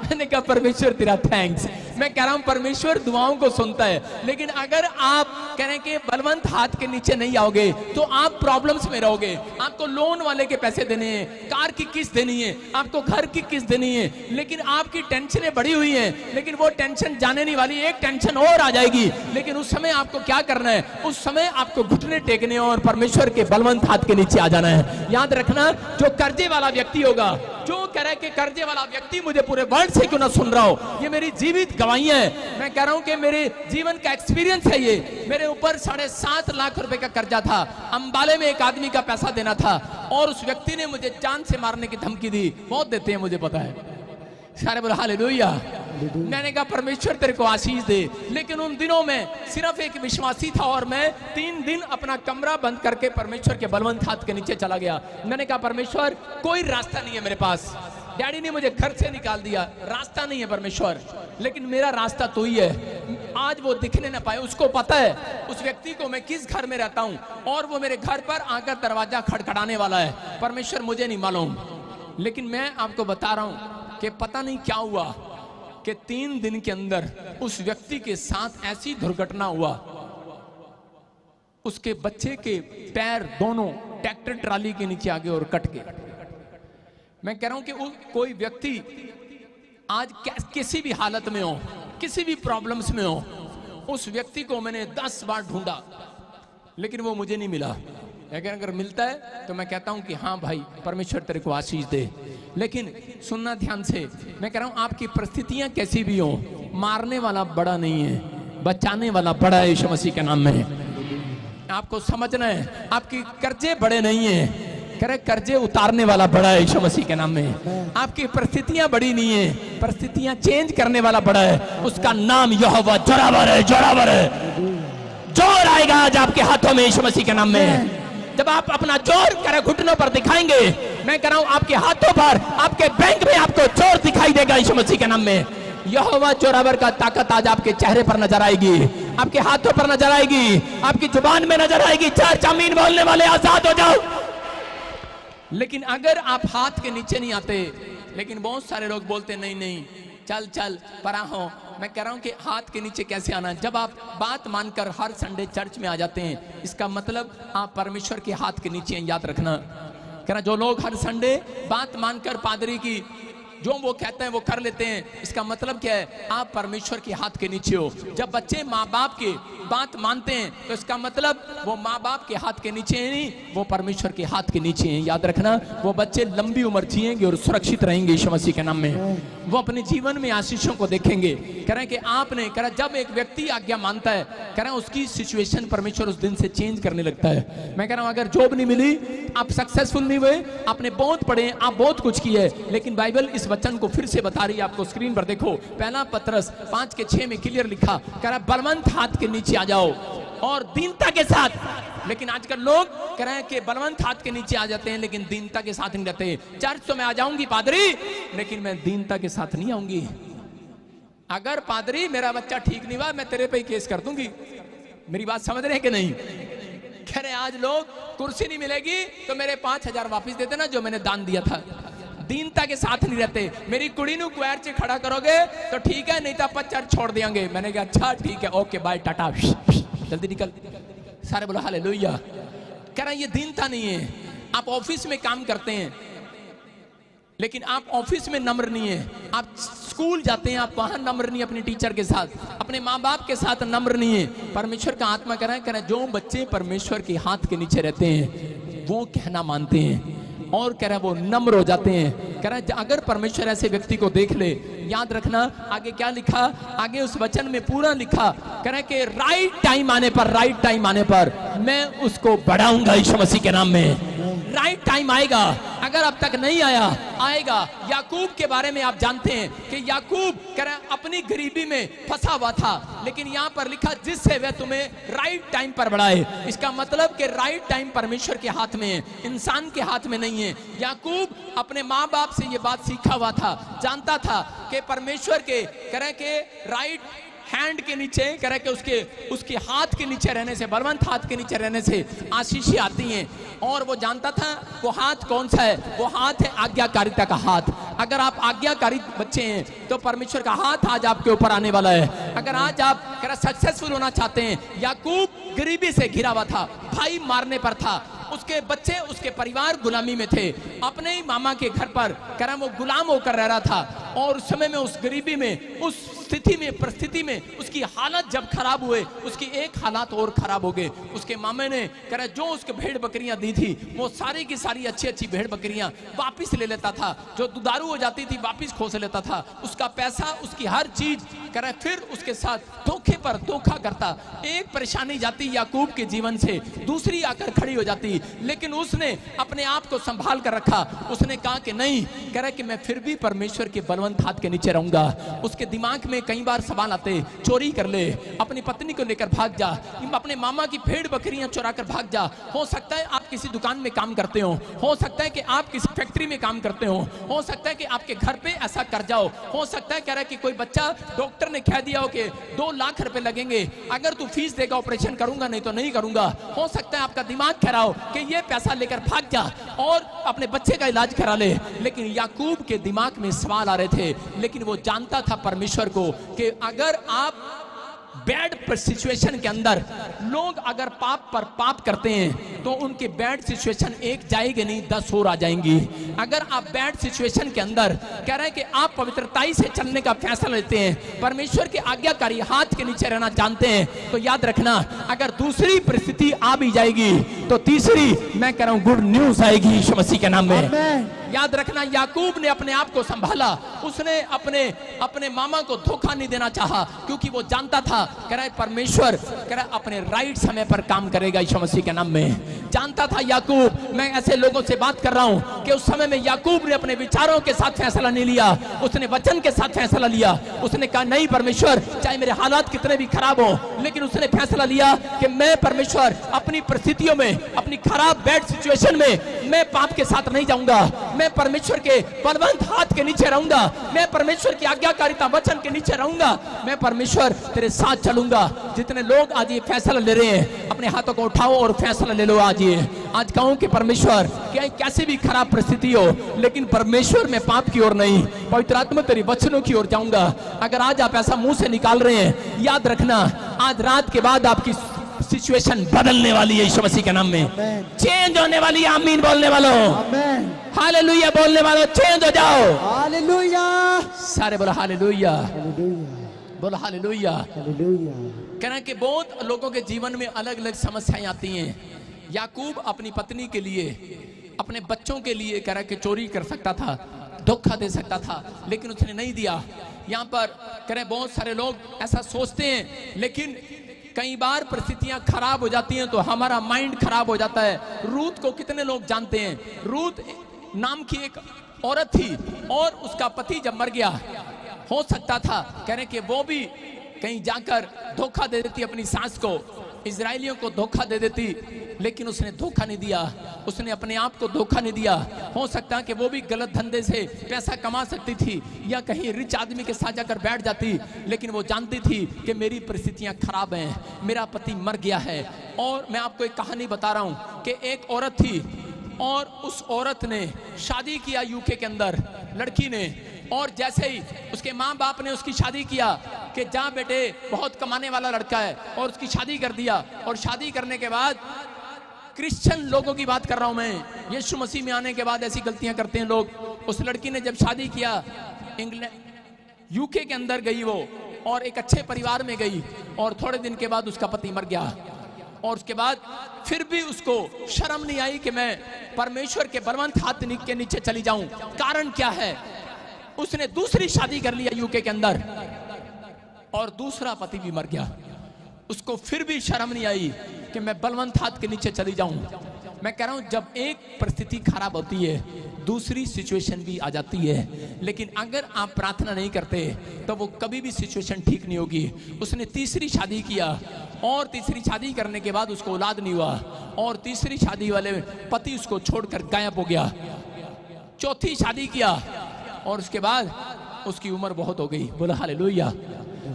मैंने कहा परमेश्वर तेरा थैंक्स। मैं कह रहा हूं परमेश्वर दुआओं को सुनता है, लेकिन अगर आप कह रहे हैं कि बलवंत हाथ के नीचे नहीं आओगे तो आप प्रॉब्लम्स में रहोगे। आपको लोन वाले के पैसे देने हैं, कार की किस्त देनी है, आपको घर की किस्त देनी है, लेकिन आपकी टेंशनें बढ़ी हुई हैं। लेकिन वो टेंशन जाने नहीं वाली, एक टेंशन और आ जाएगी। लेकिन उस समय आपको क्या करना है? उस समय आपको घुटने टेकने और परमेश्वर के बलवंत हाथ के नीचे आ जाना है। याद रखना, जो कर्जे वाला व्यक्ति होगा, जो कह रहा है कि कर्जे वाला व्यक्ति मुझे पूरे वर्ल्ड से क्यों ना सुन रहा हो, ये मेरी जीवित गवाही है। मैं कह रहा हूं कि मेरे जीवन का एक्सपीरियंस है ये। मेरे ऊपर 7.5 लाख रुपए का कर्जा था। अंबाले में एक आदमी का पैसा देना था, और उस व्यक्ति ने मुझे जान से मारने की धमकी दी। बहुत देते हैं, मुझे पता है। सारे बोलो हालेलुया। मैंने कहा परमेश्वर तेरे को आशीष दे। लेकिन उन दिनों में सिर्फ एक विश्वासी था, और मैं 3 दिन अपना कमरा बंद करके परमेश्वर के बलवंत हाथ के नीचे चला गया। मैंने कहा परमेश्वर कोई रास्ता नहीं है मेरे पास। डैडी ने मुझे घर से निकाल दिया, रास्ता नहीं है परमेश्वर, लेकिन मेरा रास्ता तो ही है। आज वो दिखने ना पाए, उसको पता है उस व्यक्ति को मैं किस घर में रहता हूं, और वो मेरे घर पर आकर दरवाजा खड़खड़ाने वाला है। परमेश्वर मुझे नहीं मालूम, लेकिन मैं आपको बता रहा हूं कि पता नहीं क्या हुआ कि 3 दिन के अंदर उस व्यक्ति के साथ ऐसी दुर्घटना हुआ, उसके बच्चे के पैर दोनों ट्रैक्टर ट्राली के नीचे आ गए और कट गए। मैं कह रहा हूं कि कोई व्यक्ति आज किसी भी हालत में हो, किसी भी प्रॉब्लम्स में हो, उस व्यक्ति को मैंने 10 बार ढूंढा, लेकिन वो मुझे नहीं मिला। लेकिन अगर मिलता है तो मैं कहता हूं कि हाँ भाई परमेश्वर तेरे को आशीष दे। लेकिन सुनना ध्यान से, मैं कह रहा हूं आपकी परिस्थितियां कैसी भी हो, मारने वाला बड़ा नहीं है, बचाने वाला बड़ा है यीशु मसीह के नाम में। आपको समझना है, आपकी कर्जे बड़े नहीं है, करे कर्जे उतारने वाला बड़ा है यीशु मसीह के नाम में। आपकी परिस्थितियां बड़ी नहीं है, परिस्थितियां चेंज करने वाला बड़ा है। उसका नाम यहोवा जोरावर है, जोरावर है। जोर आएगा आज आपके हाथों में यीशु मसीह के नाम में। जब आप अपना जोर करे घुटनों पर दिखाएंगे, मैं कह रहा हूं आपके हाथों पर, आपके बैंक में आपको जोर दिखाई देगा यीशु मसीह के नाम में। यहोवा जोरावर का ताकत आज आपके चेहरे पर नजर आएगी, आपके हाथों पर नजर आएगी, आपकी जुबान में नजर आएगी। 4 आमीन बोलने वाले आजाद हो जाओ। लेकिन अगर आप हाथ के नीचे नहीं आते, लेकिन बहुत सारे लोग बोलते नहीं नहीं चल चल परा हो। मैं कह रहा हूं कि हाथ के नीचे कैसे आना? जब आप बात मानकर हर संडे चर्च में आ जाते हैं, इसका मतलब आप परमेश्वर के हाथ के नीचे हैं। याद रखना, कह रहा जो लोग हर संडे बात मानकर पादरी की जो वो कहते हैं वो कर लेते हैं, इसका मतलब क्या है? आप परमेश्वर के हाथ के नीचे हो। जब बच्चे माँ बाप की बात मानते हैं तो इसका मतलब वो माँ बाप के हाथ के नीचे है नहीं, वो परमेश्वर के हाथ के नीचे हैं। याद रखना, वो बच्चे लंबी उम्र जिएंगे और सुरक्षित रहेंगे यीशु मसीह के नाम में। वो अपने जीवन में आशीषों को देखेंगे। कह रहे हैं कि आपने कह रहा जब एक व्यक्ति आज्ञा मानता है, कह रहे हैं उसकी सिचुएशन परमेश्वर उस दिन से चेंज करने लगता है। मैं कह रहा हूं अगर जॉब नहीं मिली, आप सक्सेसफुल नहीं हुए, आपने बहुत पढ़े, आप बहुत कुछ किए, लेकिन बाइबल इस वचन को फिर से बता रही है, आपको स्क्रीन पर देखो। पहला पतरस 5:6 में क्लियर लिखा, कह रहा बलवंत हाथ के नीचे आ जाओ और दीनता के साथ। लेकिन आजकल लोग कह रहे हैं कि बलवंत हाथ के नीचे आ जाते हैं, लेकिन दीनता के साथ नहीं रहते। चर्च तो मैं आ जाऊंगी पादरी, लेकिन मैं दीनता के साथ नहीं आऊंगी। अगर पादरी मेरा बच्चा ठीक नहीं हुआ, मैं तेरे पे ही केस कर दूंगी। मेरी बात समझ रहे हैं कि नहीं? कह रहे आज लोग कुर्सी नहीं मिलेगी तो मेरे 5000 वापिस दे देना जो मैंने दान दिया था। दीनता के साथ नहीं रहते। मेरी कुड़ी नु क्वायर से खड़ा करोगे तो ठीक है, नहीं तो आप चर्च छोड़ देंगे। मैंने कहा अच्छा ठीक है, ओके बाय टाटा, जल्दी निकल। सारे बोलो हालेलुया। कह रहा ये दीनता नहीं है। आप ऑफिस में काम करते हैं, लेकिन आप ऑफिस में नम्र नहीं है, आप स्कूल जाते हैं, आप वहां नम्र नहीं, अपने टीचर के साथ, अपने माँ बाप के साथ नम्र नहीं है। परमेश्वर का आत्मा कह रहा है जो बच्चे परमेश्वर के हाथ के नीचे रहते हैं वो कहना मानते हैं, और कह रहा है वो नम्र हो जाते हैं। कह रहा है अगर परमेश्वर ऐसे व्यक्ति को देख ले, याद रखना आगे क्या लिखा, आगे उस वचन में पूरा लिखा, कह रहा है कि राइट टाइम आने पर मैं उसको बढ़ाऊंगा यीशु मसीह के नाम में। राइट टाइम आएगा, अगर अब तक नहीं आया आएगा। याकूब के बारे में आप जानते हैं कि याकूब कह रहा है अपनी गरीबी में फंसा हुआ था, लेकिन यहाँ पर लिखा जिससे वह तुम्हें राइट टाइम पर बढ़ाए। इसका मतलब कि राइट टाइम परमेश्वर के हाथ में है, इंसान के हाथ में नहीं है। याकूब अपने माँ बाप से ये बात सीखा हुआ था, जानता था कि परमेश्वर के कह रहे कि राइट हैंड के नीचे कह रहे कि उसके हाथ के नीचे रहने से, बलवंत हाथ के नीचे रहने से आशीषें आती हैं। और वो जानता था वो हाथ कौन सा है, वो हाथ है आज्ञाकारिता का हाथ। अगर आप आज्ञाकारी बच्चे हैं तो परमेश्वर का हाथ आज आपके ऊपर आने वाला है। अगर आज आप कह रहे सक्सेसफुल होना चाहते हैं, याकूब गरीबी से घिरा हुआ था, भाई मारने पर था, उसके बच्चे उसके परिवार गुलामी में थे, अपने ही मामा के घर पर कह रहा वो गुलाम होकर रह रहा था। और उस समय में उस गरीबी में, उस स्थिति में, परिस्थिति में उसकी हालत जब खराब हुए, उसकी एक हालात और खराब हो गए। उसके मामे ने कह रहा जो उसके भेड़ बकरियां दी थी वो सारी की सारी अच्छी अच्छी भेड़ बकरियां वापिस ले लेता था, जो दुधारू हो जाती थी वापिस खोस लेता था, उसका पैसा, उसकी हर चीज कह रहा फिर उसके साथ धोखे पर धोखा करता। एक परेशानी जाती याकूब के जीवन से, दूसरी आकर खड़ी हो जाती, लेकिन उसने अपने आप को संभाल कर रखा। उसने कहा कि नहीं, कह रहा कि मैं फिर भी परमेश्वर के बलवंत हाथ के नीचे रहूंगा। उसके दिमाग में कई बार सवाल आते, चोरी कर ले, अपनी पत्नी को लेकर भाग जा, अपने मामा की भेड़ बकरियां चुरा कर भाग जा। हो सकता है आप किसी दुकान में काम करते हो सकता है कि आप किसी फैक्ट्री में काम करते हो सकता है कि आपके घर पे ऐसा कर जाओ, हो सकता है कह रहा है कि कोई बच्चा डॉक्टर ने कह दिया हो कि 2 लाख रुपए लगेंगे, अगर तू फीस देगा ऑपरेशन करूंगा, नहीं तो नहीं करूंगा। हो सकता है आपका दिमाग कह रहा हो कि ये पैसा लेकर भाग जा और अपने बच्चे का इलाज करा ले। लेकिन याकूब के दिमाग में सवाल आ रहे थे, लेकिन वो जानता था परमेश्वर को कि अगर आप बैड सिचुएशन के अंदर, लोग अगर पाप पर पाप करते हैं तो उनकी बैड सिचुएशन एक जाएगी नहीं, 10 और आ जाएंगी। अगर आप बैड सिचुएशन के अंदर कह रहे हैं कि आप पवित्रताई से चलने का फैसला लेते हैं, परमेश्वर के आज्ञाकारी हाथ के नीचे रहना जानते हैं, तो याद रखना अगर दूसरी परिस्थिति आ भी जाएगी तो तीसरी मैं कह रहा हूं गुड न्यूज आएगी यीशु मसीह के नाम में। याद रखना याकूब ने अपने आप को संभाला, उसने अपने मामा को धोखा नहीं देना चाहा, क्योंकि वो जानता था कह रहा है परमेश्वर कह रहा है अपने राइट समय पर काम करेगा यीशु मसीह के नाम में। जानता था याकूब, मैं ऐसे लोगों से बात कर रहा हूं कि उस समय में याकूब ने अपने विचारों के साथ फैसला नहीं लिया, उसने वचन के साथ फैसला लिया। उसने कहा नहीं परमेश्वर, चाहे मेरे हालात कितने भी खराब हो, लेकिन उसने फैसला लिया कि मैं परमेश्वर अपनी परिस्थितियों में, अपनी खराब बैड सिचुएशन में मैं पाप के साथ नहीं जाऊंगा, मैं परमेश्वर के बलवंत हाथ के नीचे रहूंगा, मैं परमेश्वर की आज्ञाकारिता वचन के नीचे रहूंगा, मैं परमेश्वर तेरे साथ चलूंगा। जितने लोग आज ये फैसला ले रहे हैं, अपने हाथों को उठाओ और फैसला ले लो। आज कहूं कि परमेश्वर क्या कैसे भी खराब परिस्थिति हो, लेकिन परमेश्वर मैं पाप की ओर नहीं, पवित्र आत्मा तेरी वचनों की ओर जाऊंगा। अगर आज आप ऐसा मुंह से निकाल रहे हैं, याद रखना आज रात के बाद आपकी सिचुएशन बदलने वाली है यीशु मसीह के नाम में, चेंज होने वाली है। आमीन बोलने वालों, हालेलुया बोलने वालों, चेंज हो जाओ। हालेलुया, सारे बोलो हालेलुया, बोलो हालेलुया। कहना कि बहुत लोगों के जीवन में अलग अलग समस्याएं आती हैं। याकूब अपनी पत्नी के लिए, अपने बच्चों के लिए कह रहा कि चोरी कर सकता था, धोखा दे सकता था, लेकिन उसने नहीं दिया। यहाँ पर कह रहे बहुत सारे लोग ऐसा सोचते हैं, लेकिन कई बार परिस्थितियां खराब हो जाती हैं तो हमारा माइंड खराब हो जाता है। रूत को कितने लोग जानते हैं? रूत नाम की एक औरत थी और उसका पति जब मर गया, हो सकता था कह रहे कि वो भी कहीं जाकर धोखा दे देती अपनी सास को, इजरायलियों को धोखा दे देती, लेकिन उसने धोखा नहीं दिया, उसने अपने आप को धोखा नहीं दिया। हो सकता है कि वो भी गलत धंधे से पैसा कमा सकती थी या कहीं रिच आदमी के साथ जाकर बैठ जाती, लेकिन वो जानती थी कि मेरी परिस्थितियां खराब हैं, मेरा पति मर गया है। और मैं आपको एक कहानी बता रहा हूं कि एक औरत थी और उस औरत ने शादी किया यूके के अंदर, लड़की ने, और जैसे ही उसके माँ बाप ने उसकी शादी किया कि जा बेटे बहुत कमाने वाला लड़का है, और उसकी शादी कर दिया। और शादी करने के बाद क्रिश्चियन लोगों की बात कर रहा हूं मैं। यीशु मसीह में आने के बाद ऐसी गलतियां करते हैं लोग। उस लड़की ने जब शादी किया, इंग्लैंड यूके के अंदर गई वो, और एक अच्छे परिवार में गई, और थोड़े दिन के बाद उसका पति मर गया। और उसके बाद फिर भी उसको शर्म नहीं आई कि मैं परमेश्वर के बलवंत हाथ के नीचे चली जाऊं। कारण क्या है? उसने दूसरी शादी कर लिया यूके के अंदर, और दूसरा पति भी मर गया। उसको फिर भी शर्म नहीं आई कि मैं बलवंत हाथ के नीचे चली जाऊं। मैं कह रहा हूं, जब एक परिस्थिति खराब होती है, दूसरी सिचुएशन भी आ जाती है। लेकिन अगर आप प्रार्थना नहीं करते तो वो कभी भी सिचुएशन ठीक नहीं होगी। उसने तीसरी शादी किया, और तीसरी शादी करने के बाद उसको औलाद नहीं हुआ, और तीसरी शादी वाले पति उसको छोड़कर गायब हो गया। चौथी शादी किया, और उसके बाद उसकी उम्र बहुत हो गई। बोला हालेलुया।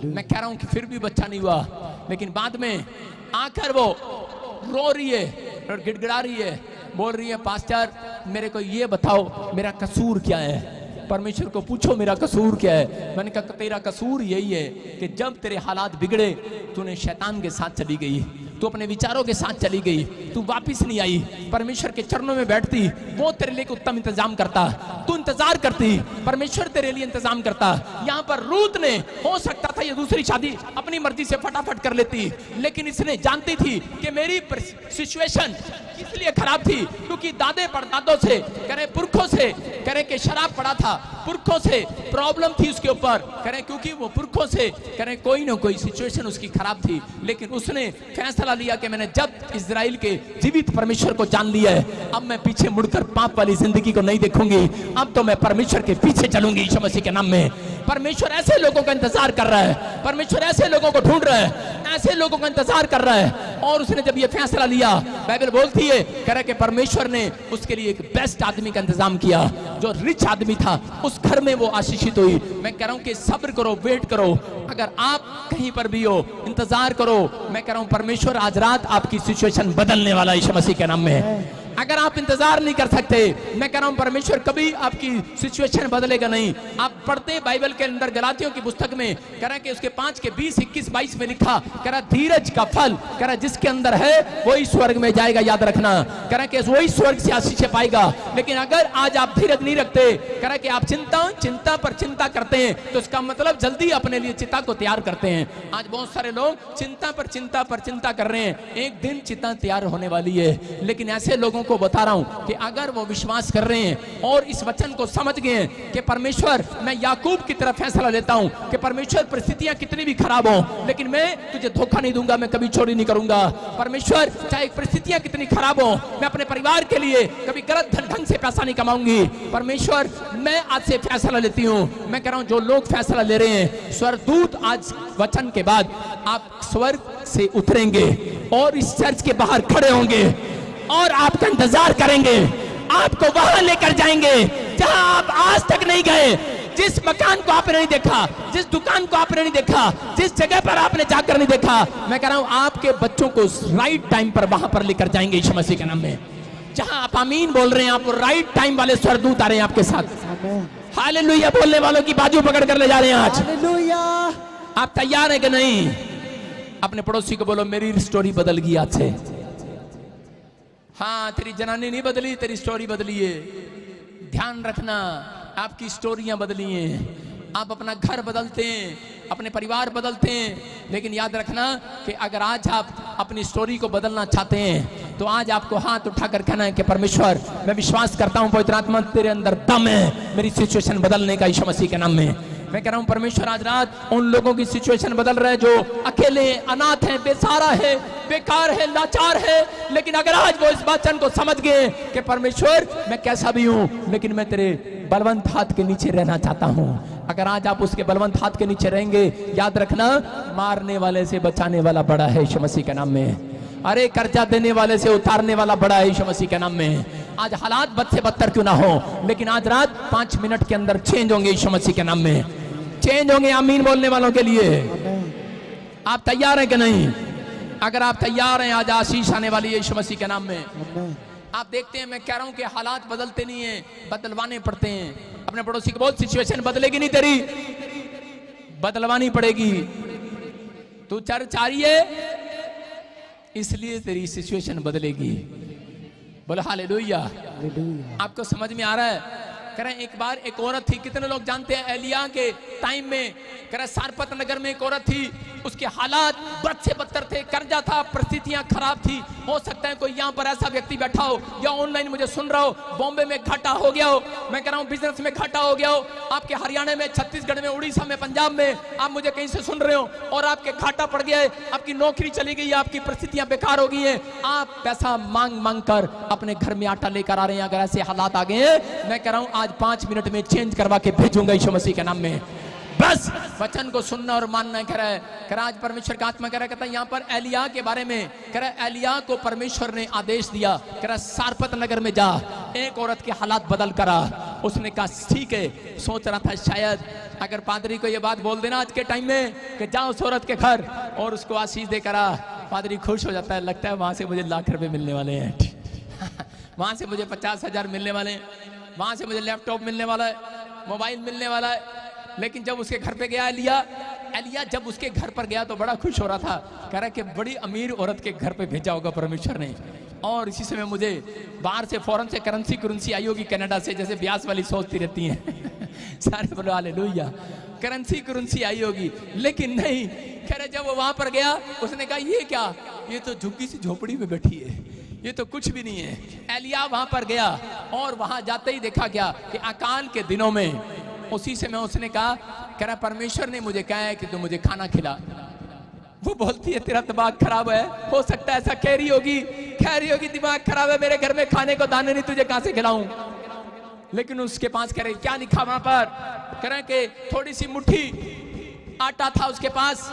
मैं कह रहा हूं कि फिर भी बच्चा नहीं हुआ, लेकिन बाद में आकर वो रो रही है और गिड़गिड़ा रही है, बोल रही है, पास्टर मेरे को ये बताओ मेरा कसूर क्या है। परमेश्वर को पूछो मेरा कसूर क्या है। मैंने कहा तेरा कसूर यही है कि जब तेरे हालात बिगड़े, तूने शैतान के साथ चली गई, तू अपने विचारों के साथ चली गई, तू वापस नहीं आई, परमेश्वर के चरणों में बैठती, वो तेरे लिए उत्तम इंतजाम करता, तू इंतजार करती, परमेश्वर तेरे लिए इंतजाम करता। यहाँ पर रूत ने, हो सकता था ये दूसरी शादी अपनी मर्जी से फटाफट कर लेती, लेकिन इसने जानती थी कि मेरी सिचुएशन इसलिए खराब थी क्योंकि दादे परदादों से करे, पुरखों से करे कि शराब पड़ा था, पुरखों से प्रॉब्लम थी उसके ऊपर, करे क्योंकि वो पुरखों से करे कोई ना कोई सिचुएशन उसकी खराब थी। लेकिन उसने फैसला लिया कि मैंने जब इजराइल के जीवित परमेश्वर को जान लिया है, अब मैं पीछे मुड़कर पाप वाली जिंदगी को नहीं देखूंगी, अब तो मैं परमेश्वर के पीछे चलूंगी यीशु मसीह के नाम में। परमेश्वर ऐसे लोगों का इंतजार कर रहा है, परमेश्वर ऐसे लोगों को ढूंढ रहा है, ऐसे लोगों का इंतजार कर रहा है। और उसने जब ये फैसला लिया, बाइबल बोलती है कह रहा कि परमेश्वर ने उसके लिए एक बेस्ट आदमी का इंतजाम किया, जो रिच आदमी था, उस घर में वो आशीषित हुई। मैं कह रहा हूं कि सब्र करो, वेट करो। अगर आप कहीं पर भी हो, इंतजार करो। मैं कह रहा हूं परमेश्वर आज रात आपकी सिचुएशन बदलने वाला यीशु मसीह के नाम में। अगर आप इंतजार नहीं कर सकते, मैं कह रहा हूं परमेश्वर कभी आपकी सिचुएशन बदलेगा नहीं। आप पढ़ते बाइबल के अंदर गलातियों की पुस्तक में कह रहा कि उसके 5 के 20, 21, 22 में लिखा, कह रहा धीरज का फल, कह रहा जिसके अंदर है वही स्वर्ग में जाएगा, याद रखना। कह रहा कि वही स्वर्ग से आशीष पाएगा। लेकिन अगर आज आप धीरज नहीं रखते, कह रहा कि आप चिंता पर चिंता करते हैं, तो इसका मतलब जल्दी अपने लिए चिता को तैयार करते हैं। आज बहुत सारे लोग चिंता पर चिंता कर रहे हैं, एक दिन चिता तैयार होने वाली है। लेकिन ऐसे लोगों को बता रहा हूं कि अगर वो विश्वास कर रहे हैं और इस वचन को समझ गए हैं कि परमेश्वर, मैं याकूब की तरह फैसला लेता हूं कि परमेश्वर परिस्थितियां कितनी भी खराब हो, लेकिन मैं तुझे धोखा नहीं दूंगा, मैं कभी चोरी नहीं करूंगा। परमेश्वर चाहे परिस्थितियां कितनी खराब हो, मैं अपने परिवार के लिए कभी गलत ढंग से पैसा नहीं कमाऊंगी। परमेश्वर मैं आज से फैसला लेती हूं। मैं कह रहा हूं जो लोग फैसला ले रहे हैं, स्वर्गदूत आज वचन के बाद आप स्वर्ग से उतरेंगे और इस चर्च के बाहर खड़े होंगे और आपका इंतजार करेंगे, आपको वहां लेकर जाएंगे जहां आप आज तक नहीं गए। जिस मकान को आपने नहीं देखा, जिस दुकान को आपने नहीं देखा, जिस जगह पर आपने जाकर नहीं देखा, मैं कह रहा हूं आपके बच्चों को राइट टाइम पर वहां पर लेकर जाएंगे यीशु मसीह के नाम में। जहां आप आमीन बोल रहे हैं, आप राइट टाइम वाले स्वर्गदूत आ रहे हैं आपके साथ। हालेलुया बोलने वालों की बाजू पकड़ कर ले जा रहे हैं आज। हालेलुया। आप तैयार हैं कि नहीं? अपने पड़ोसी को बोलो मेरी स्टोरी बदल गई आज से। हाँ, तेरी जनानी नहीं बदली, तेरी स्टोरी बदली है। ध्यान रखना, आपकी स्टोरियां बदली हैं। आप अपना घर बदलते हैं, अपने परिवार बदलते हैं, लेकिन याद रखना कि अगर आज आप अपनी स्टोरी को बदलना चाहते हैं तो आज आपको हाथ उठाकर कहना है कि परमेश्वर मैं विश्वास करता हूं पवित्र आत्मा तेरे अंदर दम है मेरी सिचुएशन बदलने का यीशु मसीह के नाम में। मैं कह रहा हूं परमेश्वर आज रात उन लोगों की सिचुएशन बदल रहे हैं जो अकेले, अनाथ हैं, बेसहारा है, बेकार है, लाचार है। लेकिन अगर आज वो इस वचन को समझ गए कि परमेश्वर मैं कैसा भी हूं लेकिन मैं तेरे बलवंत हाथ के नीचे रहना चाहता हूं, अगर आज आप उसके बलवंत हाथ के नीचे रहेंगे, याद रखना मारने वाले से बचाने वाला बड़ा है यीशु मसीह के नाम में। अरे कर्जा देने वाले से उतारने वाला बड़ा है यीशु मसीह के नाम में। आज हालात बद से बदतर क्यों ना हो, लेकिन आज रात 5 मिनट के अंदर चेंज होंगे यीशु मसीह के नाम में, चेंज होंगे। आमीन बोलने वालों के लिए आप तैयार हैं कि नहीं? अगर आप तैयार हैं, आज आशीष आने वाली है यीशु मसीह के नाम में। आप देखते हैं, मैं कह रहा हूं कि हालात बदलते नहीं है, बदलवाने पड़ते हैं। अपने पड़ोसी को बोल सिचुएशन बदलेगी नहीं, तेरी बदलवानी पड़ेगी। तू चर्च आ रही है इसलिए तेरी सिचुएशन बदलेगी। बोलो हालेलुया। आपको समझ में आ रहा है? कह रहे एक बार एक औरत थी, कितने लोग जानते हैं एलिया के टाइम में, कह रहे सारपत नगर में एक औरत थी, उसके हालात बद से बदतर थे, कर्जा था, परिस्थितियां खराब थी। हो सकता है कोई यहाँ पर ऐसा व्यक्ति बैठा हो या ऑनलाइन मुझे सुन रहा हो, बॉम्बे में घाटा हो गया हो, मैं कह रहा हूँ बिजनेस में घाटा हो गया हो, आपके हरियाणा में, छत्तीसगढ़ में, उड़ीसा में, पंजाब में, आप मुझे कहीं से सुन रहे हो और आपके घाटा पड़ गया है, आपकी नौकरी चली गई है, आपकी परिस्थितियां बेकार हो गई है, आप पैसा मांग मांग कर अपने घर में आटा लेकर आ रहे हैं। अगर ऐसे हालात आ गए हैं, मैं कह रहा हूं आज 5 मिनट में चेंज करवा के भेजूंगा यीशु मसीह के नाम में। बस वचन को सुनना और मानना। कह रहा है आज परमेश्वर का आत्मा कह रहा है, कहता है यहाँ पर एलिया के बारे में कह रहा है, एलिया को परमेश्वर ने आदेश दिया, कह रहा है सारपत नगर में जा, एक औरत के हालात बदल करा। उसने कहा ठीक है। सोच रहा था शायद अगर पादरी को ये बात बोल देना आज के टाइम में कि जाओ उस औरत के घर और उसको आशीष देकर आ, पादरी खुश हो जाता है, लगता है वहां से मुझे लाख रुपए मिलने वाले हैं वहां से मुझे 50,000 मिलने वाले हैं, वहां से मुझे लैपटॉप मिलने वाला है, मोबाइल मिलने वाला है। लेकिन जब उसके घर पे गया एलिया जब उसके घर पर गया तो बड़ा खुश हो रहा था, कह रहा कि बड़ी अमीर औरत के घर पे भेजा होगा परमेश्वर ने। और इसी समय मुझे बाहर से फॉरेन से करेंसी आई होगी, कनाडा से, जैसे ब्यास वाली सोचती रहती हैं सारे बोलो हालेलुया, करेंसी आई होगी। लेकिन नहीं, कह रहे जब वो वहां पर गया उसने कहा ये क्या, ये तो झुग्गी सी झोपड़ी में बैठी है, ये तो कुछ भी नहीं है। एलिया वहां पर गया और वहां जाते ही देखा क्या कि अकाल के दिनों में उसी समय उसने कहा, कह रहा परमेश्वर ने मुझे कहा है कि तू मुझे खाना खिला। वो बोलती है तेरा दिमाग खराब है, हो सकता है ऐसा कह रही होगी दिमाग खराब है, मेरे घर में खाने को दाने नहीं, तुझे कहां से खिलाऊं। लेकिन उसके पास कह रहे क्या लिखा वहां पर, कह रहे कि थोड़ी सी मुट्ठी आटा था उसके पास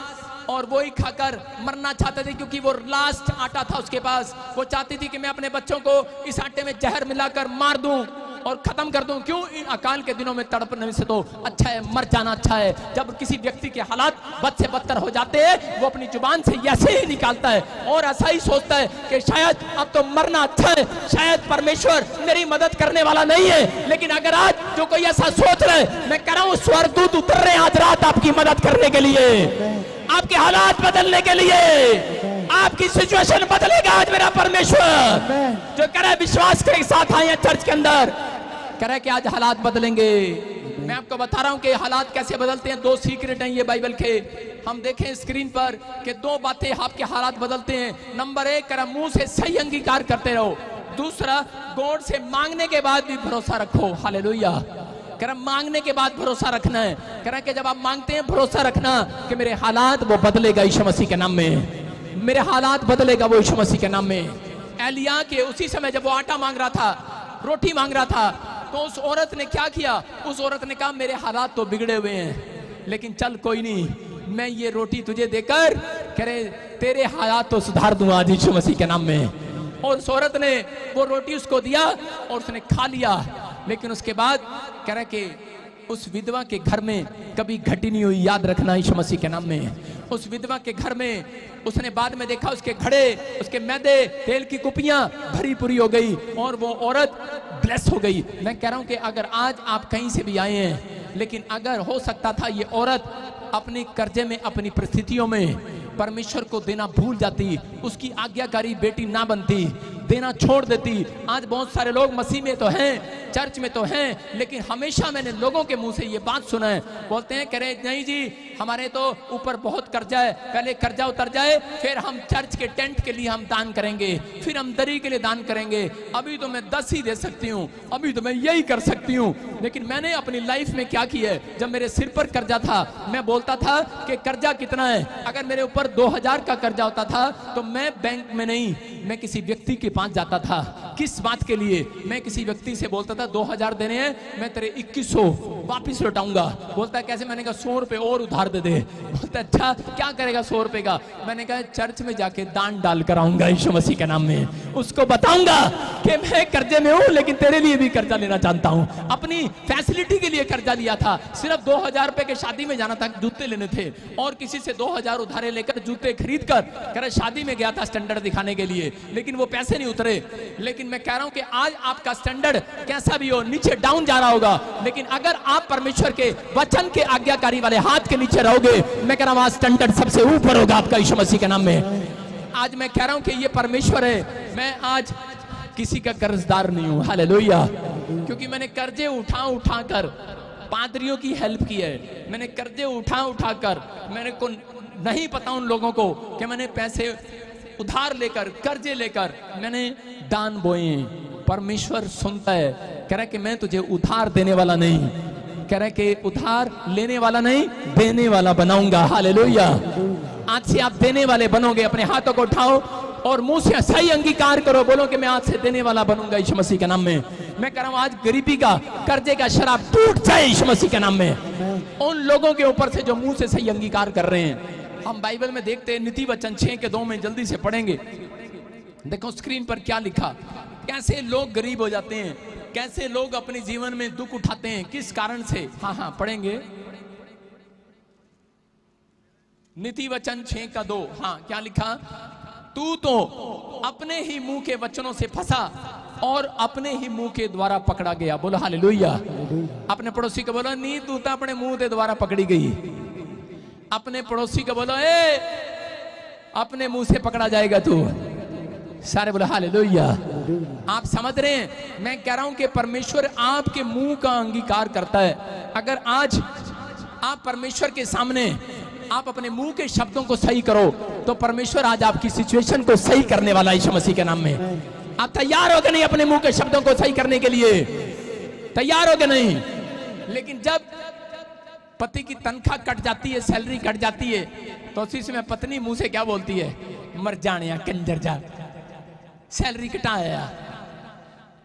और वो ही खाकर मरना चाहते थे, क्योंकि वो लास्ट आटा था उसके पास। वो चाहती थी कि मैं अपने बच्चों को इस आटे में जहर मिलाकर मार दूं और खत्म कर दूं। क्यों? इन अकाल के दिनों में तड़पने से तो अच्छा है मर जाना अच्छा है। जब किसी व्यक्ति के हालात बद से बदतर हो जाते हैं, वो अपनी जुबान से ऐसे ही निकालता है और ऐसा ही सोचता है कि शायद अब तो मरना अच्छा है, शायद परमेश्वर मेरी मदद करने वाला नहीं है। लेकिन अगर आज जो कोई ऐसा सोच रहा है, मैं कह रहा हूं स्वर्गदूत उतर रहे हैं आज रात आपकी मदद करने के लिए, आपके हालात बदलने के लिए, आपकी सिचुएशन बदलेगा आज मेरा परमेश्वर। जो कह रहा है विश्वास के साथ आए चर्च के अंदर, कह रहा है कि आज हालात बदलेंगे। मैं आपको बता रहा हूं कि हालात कैसे बदलते हैं। 2 सीक्रेट हैं ये बाइबल के, हम देखें स्क्रीन पर कि 2 बातें आपके हालात बदलते हैं। नंबर 1, कह रहा मुंह से सही अंगीकार करते रहो। दूसरा, गॉड से मांगने के बाद भी भरोसा रखो। हालेलुया। कह रहा मांगने के बाद भरोसा रखना है। कह रहा कि जब आप मांगते हैं भरोसा रखना कि मेरे हालात वो बदलेगा यीशु मसीह के नाम में, मेरे हालात बदलेगा वो यीशु मसीह के नाम में। एलिया के उसी समय जब वो आटा मांग रहा था, रोटी मांग रहा था, तो उस औरत ने क्या किया, उस औरत ने कहा मेरे हालात तो बिगड़े हुए हैं, लेकिन चल कोई नहीं, मैं ये रोटी तुझे देकर कह रहे तेरे हालात तो सुधार दूंगा आज यीशु मसीह के नाम में। और उस औरत ने वो रोटी उसको दिया और उसने खा लिया। लेकिन उसके बाद कह रहा कि उस विधवा के घर में कभी घटी नहीं हुई, याद रखना यीशु मसीह के नाम में। उस विधवा के घर में उसने बाद में देखा उसके घड़े, उसके मैदे, तेल की कुपियां भरी पूरी हो गई और वो औरत ब्लेस हो गई। मैं कह रहा हूं कि अगर आज आप कहीं से भी आए हैं, लेकिन अगर हो सकता था ये औरत अपने कर्जे में, अपनी परिस्थितियों में परमेश्वर को देना भूल जाती, उसकी आज्ञाकारी बेटी ना बनती, देना छोड़ देती। आज बहुत सारे लोग मसीह में तो हैं, चर्च में तो हैं, लेकिन हमेशा मैंने लोगों के मुंह से ये बात सुना है, बोलते हैं कह रहे नहीं जी हमारे तो ऊपर बहुत कर्जा है, पहले कर्जा उतर जाए फिर हम चर्च के टेंट के लिए हम दान करेंगे, फिर हम दरी के लिए दान करेंगे, अभी तो मैं 10 ही दे सकती हूँ, अभी तो मैं यही कर सकती हूँ। लेकिन मैंने अपनी लाइफ में क्या किया है, जब मेरे सिर पर कर्जा था मैं बोलता था कि कर्जा कितना है। अगर मेरे ऊपर 2000 का कर्जा होता था तो मैं बैंक में नहीं, मैं किसी व्यक्ति के पास जाता था। किस बात के लिए? मैं किसी व्यक्ति से बोलता था 2000 देने हैं, मैं तेरे 2100 वापिस लौटाऊंगा। बोलता है कैसे? मैंने कहा 100 रुपए और उधार दे दे। बोलता है अच्छा क्या करेगा 100 रुपए का? मैंने कहा चर्च में जाके दान डाल कर आऊंगा यीशु मसीह के नाम में, उसको बताऊंगा कि मैं कर्जे में हूं लेकिन तेरे लिए भी कर्जा लेना चाहता हूं। अपनी फैसिलिटी के लिए कर्जा लिया था, सिर्फ 2000 रुपए के शादी में जाना था, जूते लेने थे और किसी से 2000 उधारे लेकर जूते खरीद कर शादी में गया था स्टैंडर्ड दिखाने के लिए, लेकिन वो पैसे नहीं उतरे। लेकिन मैं कह रहा हूं कि आज आपका स्टैंडर्ड कैसा भी हो, नीचे डाउन जा रहा होगा, लेकिन अगर आप परमेश्वर के वचन के आज्ञाकारी वाले हाथ के नीचे रहोगे, मैं कह रहा हूं आज स्टैंडर्ड सबसे ऊपर होगा आपका यीशु मसीह के नाम में। आज मैं कह रहा हूं कि ये परमेश्वर है। मैं आज किसी का कर्जदार नहीं हूं। हालेलुया। क्योंकि मैंने कर्जे उठा उठा कर पादरियों की हेल्प की है, मैंने कर्जे उठा उठा कर, मेरे को नहीं पता उन लोगों को कि मैंने पैसे उधार लेकर कर्जे लेकर मैंने दान बोए। परमेश्वर सुनता है, कह रहा है कि मैं तुझे उधार देने वाला नहीं, कह रहा है कि उधार लेने वाला नहीं देने वाला बनाऊंगा। हालेलुया। आज से आप देने वाले बनोगे। अपने हाथों को उठाओ और मुंह से सही अंगीकार करो, बोलो कि मैं आज से देने वाला बनूंगा यीशु मसीह के नाम में। मैं कह रहा हूं आज गरीबी का कर्जे का शराब टूट जाए यीशु मसीह के नाम में उन लोगों के ऊपर से जो मुंह से सही अंगीकार कर रहे हैं। हम बाइबल में देखते हैं, नीति वचन 6:2 में जल्दी से पढ़ेंगे। देखो स्क्रीन पर क्या लिखा, कैसे लोग गरीब हो जाते हैं, कैसे लोग अपने जीवन में दुख उठाते हैं, किस कारण से। हाँ पढ़ेंगे नीति वचन 6:2। हाँ क्या लिखा, तू तो अपने ही मुंह के वचनों से फंसा और अपने ही मुंह के द्वारा पकड़ा गया। बोलो हालेलुया। अपने पड़ोसी को बोलो, नी तू तो अपने मुंह के द्वारा पकड़ी गई। अपने पड़ोसी को बोलो, ए अपने मुंह से पकड़ा जाएगा तू। सारे बोलो हालेलुया। आप समझ रहे हैं, मैं कह रहा हूं कि परमेश्वर आपके मुंह का अंगीकार करता है। अगर आज आप परमेश्वर के सामने आप अपने मुंह के शब्दों को सही करो तो परमेश्वर आज आपकी सिचुएशन को सही करने वाला है यीशु मसीह के नाम में। आप तैयार हो गए नहीं अपने मुंह के शब्दों को सही करने के लिए? तैयार हो गए नहीं? लेकिन जब पति की तनख्वाह कट जाती है, सैलरी कट जाती है, तो उसी समय पत्नी मुंह से क्या बोलती है, मर जाने या कंजर जा, सैलरी कटाया।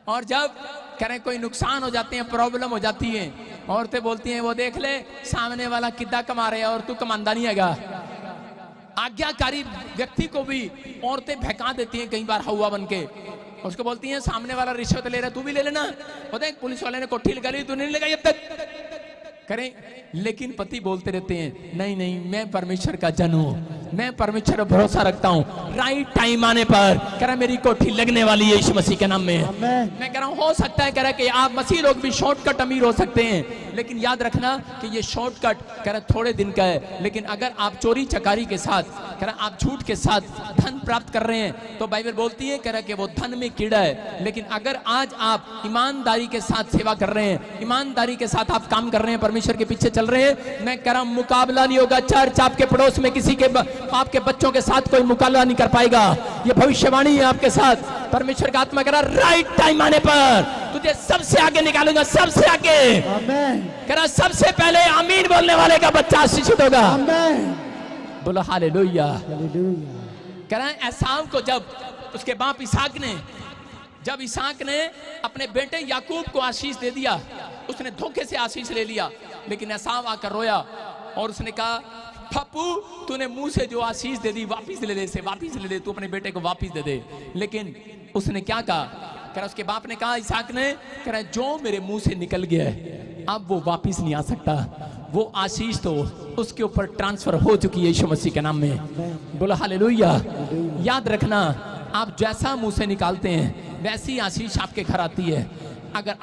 और जब करें कोई नुकसान हो जाते हैं, प्रॉब्लम हो जाती है, औरतें बोलती हैं वो देख ले सामने वाला कितना कमा रहे हैं और तू कमांदा नहीं हैगा। आज्ञाकारी व्यक्ति को भी औरतें भड़का देती हैं कई बार हवा बन के। उसको बोलती हैं सामने वाला रिश्वत ले रहा है तू भी ले लेना, वो देख पुलिस वाले ने कोठी लगा ली तू नहीं लेगा जब तक करें। लेकिन पति बोलते रहते हैं नहीं नहीं मैं परमेश्वर का जन हूं, मैं परमेश्वर पर भरोसा रखता हूं, राइट टाइम आने पर कह रहा मेरी कोठी लगने वाली है यीशु मसीह के नाम में। मैं कह रहा हूं हो सकता है कह रहा कि आप मसीह लोग भी शॉर्टकट अमीर हो सकते हैं, लेकिन याद रखना कि ये शॉर्टकट कह रहा थोड़े दिन का है। लेकिन अगर आप चोरी चकारी के साथ कह रहा आप झूठ के साथ धन प्राप्त कर रहे हैं तो बाइबल बोलती है कह रहा कि वो धन में कीड़ा है। लेकिन अगर आज आप ईमानदारी के साथ सेवा कर रहे हैं, ईमानदारी के साथ आप काम कर रहे हैं, परमेश्वर के पीछे चल रहे हैं, मैं कह रहा हूं मुकाबला नहीं होगा। चर्च आपके पड़ोस में किसी के आपके बच्चों के साथ कोई मुकाबला नहीं कर पाएगा। ये भविष्यवाणी है आपके साथ। परमेश्वर का आत्मा कह रहा राइट टाइम आने पर तुझे सबसे आगे निकालूंगा, सबसे आगे। कह रहा सबसे पहले आमीन बोलने वाले का बच्चा आशीषित होगा। बोलो हालेलुया। कह रहा है एसाव को जब उसके बाप इसहाक ने जब इसहाक ने अपने बेटे याकूब को आशीष दे दिया, उसने धोखे से आशीष ले लिया, लेकिन एसाव आकर रोया और उसने कहा पप्पू तूने मुंह से जो आशीष दे दी वापिस ले ले, से वापिस ले ले, तू अपने बेटे को वापिस दे दे। लेकिन उसने क्या कहा, कह रहा उसके बाप ने कहा इसहाक ने, कह रहा जो मेरे मुंह से निकल गया है अब वो वापिस नहीं आ सकता, वो आशीष तो उसके ऊपर ट्रांसफर हो चुकी है यीशु मसीह के नाम में। बोलो हालेलुया। याद रखना आप जैसा मुंह से निकालते हैं वैसी आशीष आपके घर आती है। अगर